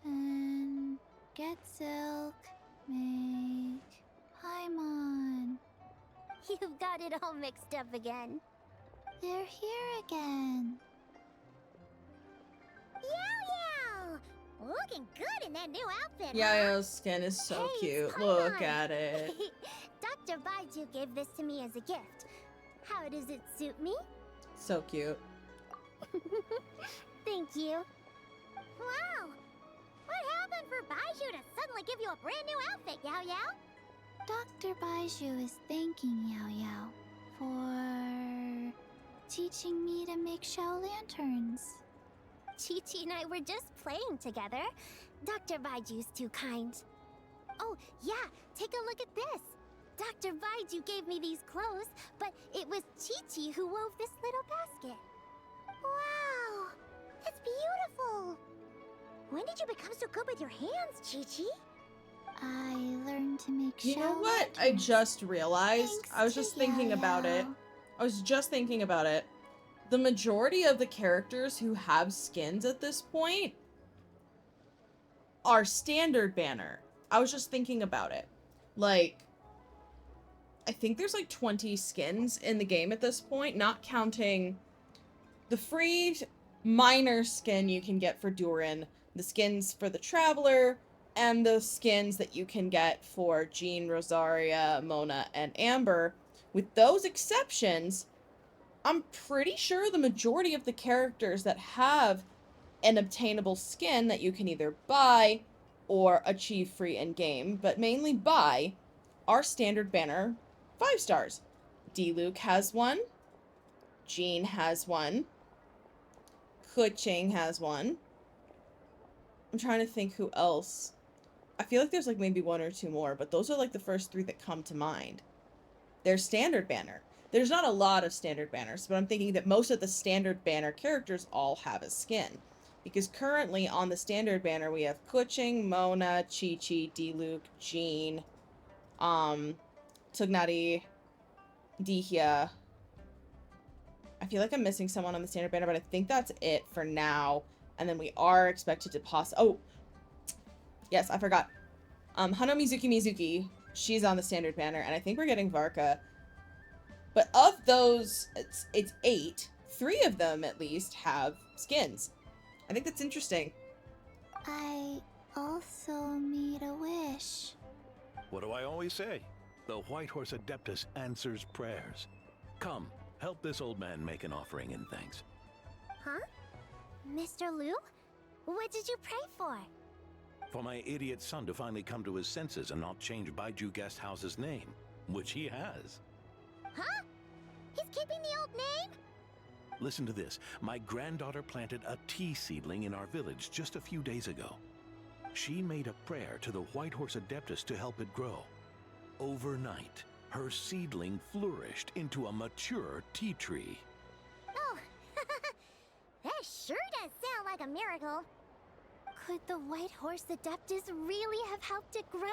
And get silk, make Paimon. You've got it all mixed up again. They're here again. Yow Yow! Looking good in that new outfit, Yayo's skin is so cute. Look at it. Dr. Baiju gave this to me as a gift. How does it suit me? So cute. Thank you. Wow! What happened for Baiju to suddenly give you a brand new outfit, Yao Yao? Dr. Baiju is thanking Yao Yao for teaching me to make Shao lanterns. Chi-Chi and I were just playing together. Dr. Baiju's too kind. Oh, yeah, take a look at this. Dr. Baiju gave me these clothes, but it was Chi-Chi who wove this little basket. Wow, it's beautiful. When did you become so good with your hands, Chi-Chi? I learned to make You Shao know what I just realized? I was just thinking about it. I was just thinking about it. The majority of the characters who have skins at this point are standard banner. I was just thinking about it. Like, I think there's like 20 skins in the game at this point, not counting the free minor skin you can get for Durin, the skins for the Traveler, and the skins that you can get for Jean, Rosaria, Mona, and Amber. With those exceptions, I'm pretty sure the majority of the characters that have an obtainable skin that you can either buy or achieve free in-game, but mainly buy, are standard banner 5 stars. D-Luke has one. Jean has one. Kuching has one. I'm trying to think who else. I feel like there's like maybe one or two more, but those are like the first 3 that come to mind. They're standard banner. There's not a lot of standard banners, but I'm thinking that most of the standard banner characters all have a skin. Because currently on the standard banner we have Kuching, Mona, Chi-Chi, D-Luke, Jean, Tugnari, Dihya. I feel like I'm missing someone on the standard banner, but I think that's it for now. And then we are expected to oh, yes, I forgot. Hano Mizuki, she's on the standard banner, and I think we're getting Varka. But of those, it's 8. 3 of them, at least, have skins. I think that's interesting. I also made a wish. What do I always say? The White Horse Adeptus answers prayers. Come, help this old man make an offering in thanks. Huh? Mr. Liu? What did you pray for? For my idiot son to finally come to his senses and not change Baiju Guest House's name, which he has. Huh? He's keeping the old name? Listen to this. My granddaughter planted a tea seedling in our village just a few days ago. She made a prayer to the White Horse Adeptus to help it grow. Overnight, her seedling flourished into a mature tea tree. Oh, that sure does sound like a miracle. Could the White Horse Adeptus really have helped it grow?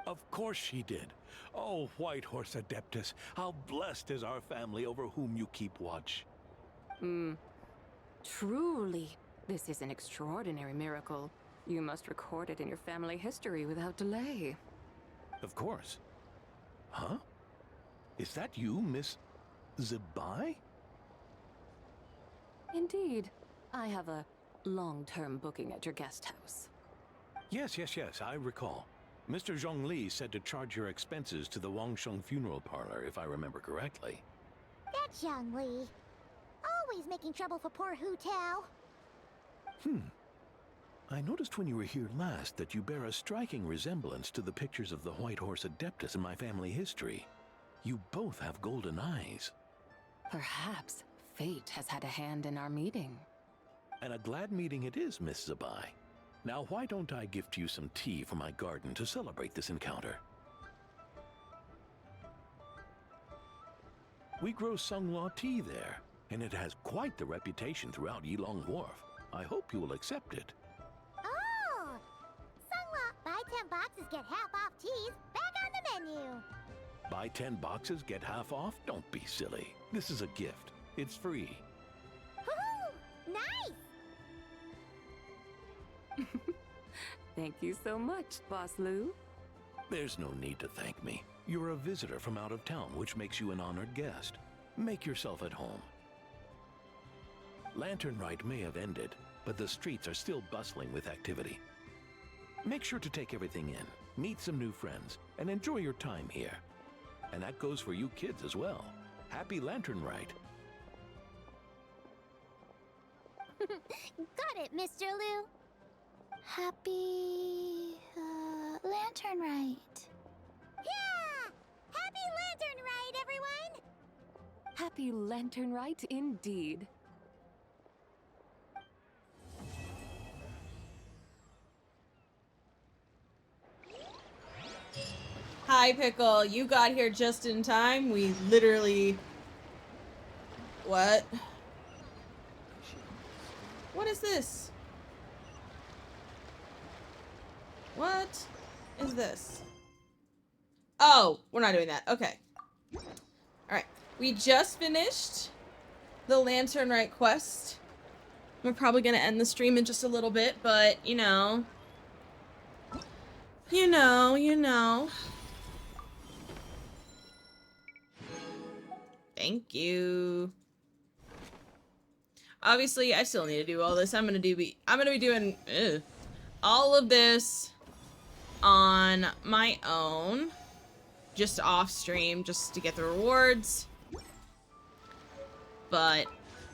Of course she did. Oh, White Horse Adeptus, how blessed is our family over whom you keep watch. Truly, this is an extraordinary miracle. You must record it in your family history without delay. Of course. Huh? Is that you, Miss Zebai? Indeed. I have a long-term booking at your guest house. Yes, I recall. Mr. Zhongli said to charge your expenses to the Wangsheng funeral parlor, if I remember correctly. That Zhongli. Always making trouble for poor Hu Tao. I noticed when you were here last that you bear a striking resemblance to the pictures of the White Horse Adeptus in my family history. You both have golden eyes. Perhaps fate has had a hand in our meeting. And a glad meeting it is, Miss Zebai. Now, why don't I gift you some tea from my garden to celebrate this encounter? We grow Sunghua tea there, and it has quite the reputation throughout Yilong Wharf. I hope you will accept it. Oh! Sunghua, buy 10 boxes, get half off teas, back on the menu. Buy 10 boxes, get half off? Don't be silly. This is a gift. It's free. Woohoo! Nice! Thank you so much, Boss Lou. There's no need to thank me. You're a visitor from out of town, which makes you an honored guest. Make yourself at home. Lantern Rite may have ended, but the streets are still bustling with activity. Make sure to take everything in, meet some new friends, and enjoy your time here. And that goes for you kids as well. Happy Lantern Rite. Got it, Mr. Liu. Happy Lantern Rite. Yeah! Happy Lantern Rite, everyone! Happy Lantern Rite indeed. Hi, Pickle. You got here just in time. We literally... What? What is this? What is this? Oh, we're not doing that. Okay. Alright. We just finished the Lantern Rite quest. We're probably gonna end the stream in just a little bit, but, you know. You know. Thank you. Obviously, I still need to do all this. I'm gonna be doing all of this on my own, just off stream, just to get the rewards. But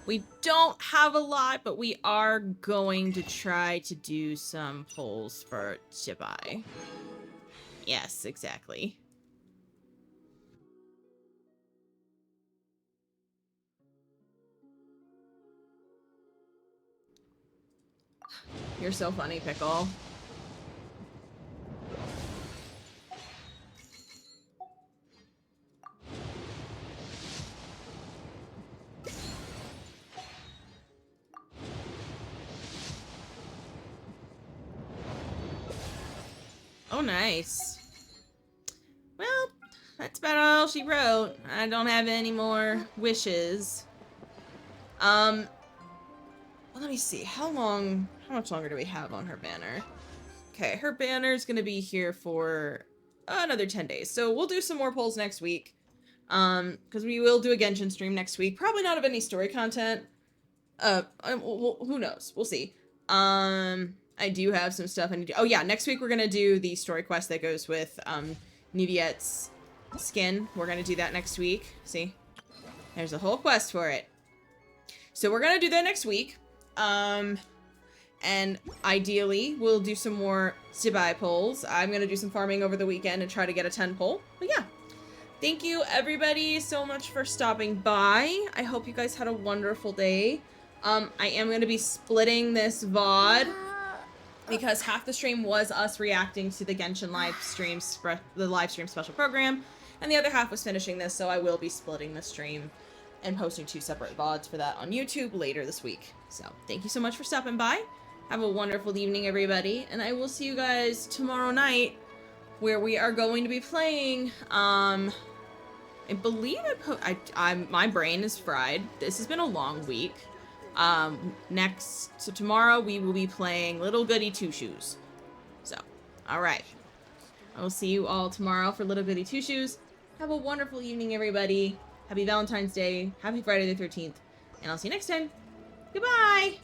we don't have a lot, but we are going to try to do some polls for Chibai. Yes, exactly. You're so funny, Pickle. Oh, nice. Well, that's about all she wrote. I don't have any more wishes. Well, let me see. How much longer do we have on her banner? Okay, her banner is going to be here for another 10 days. So we'll do some more polls next week. Because we will do a Genshin stream next week. Probably not of any story content. Who knows? We'll see. I do have some stuff I need to... Oh yeah, next week we're going to do the story quest that goes with, Niviette's skin. We're going to do that next week. See? There's a whole quest for it. So we're going to do that next week. And ideally, we'll do some more Chibai polls. I'm going to do some farming over the weekend and try to get a 10 poll. But yeah. Thank you, everybody, so much for stopping by. I hope you guys had a wonderful day. I am going to be splitting this VOD because half the stream was us reacting to the Genshin the live stream special program, and the other half was finishing this, so I will be splitting the stream and posting 2 separate VODs for that on YouTube later this week. So, thank you so much for stopping by. Have a wonderful evening, everybody, and I will see you guys tomorrow night, where we are going to be playing, I believe my brain is fried. This has been a long week. So tomorrow we will be playing Little Goody Two Shoes. So, alright. I will see you all tomorrow for Little Goody Two Shoes. Have a wonderful evening, everybody. Happy Valentine's Day. Happy Friday the 13th. And I'll see you next time. Goodbye!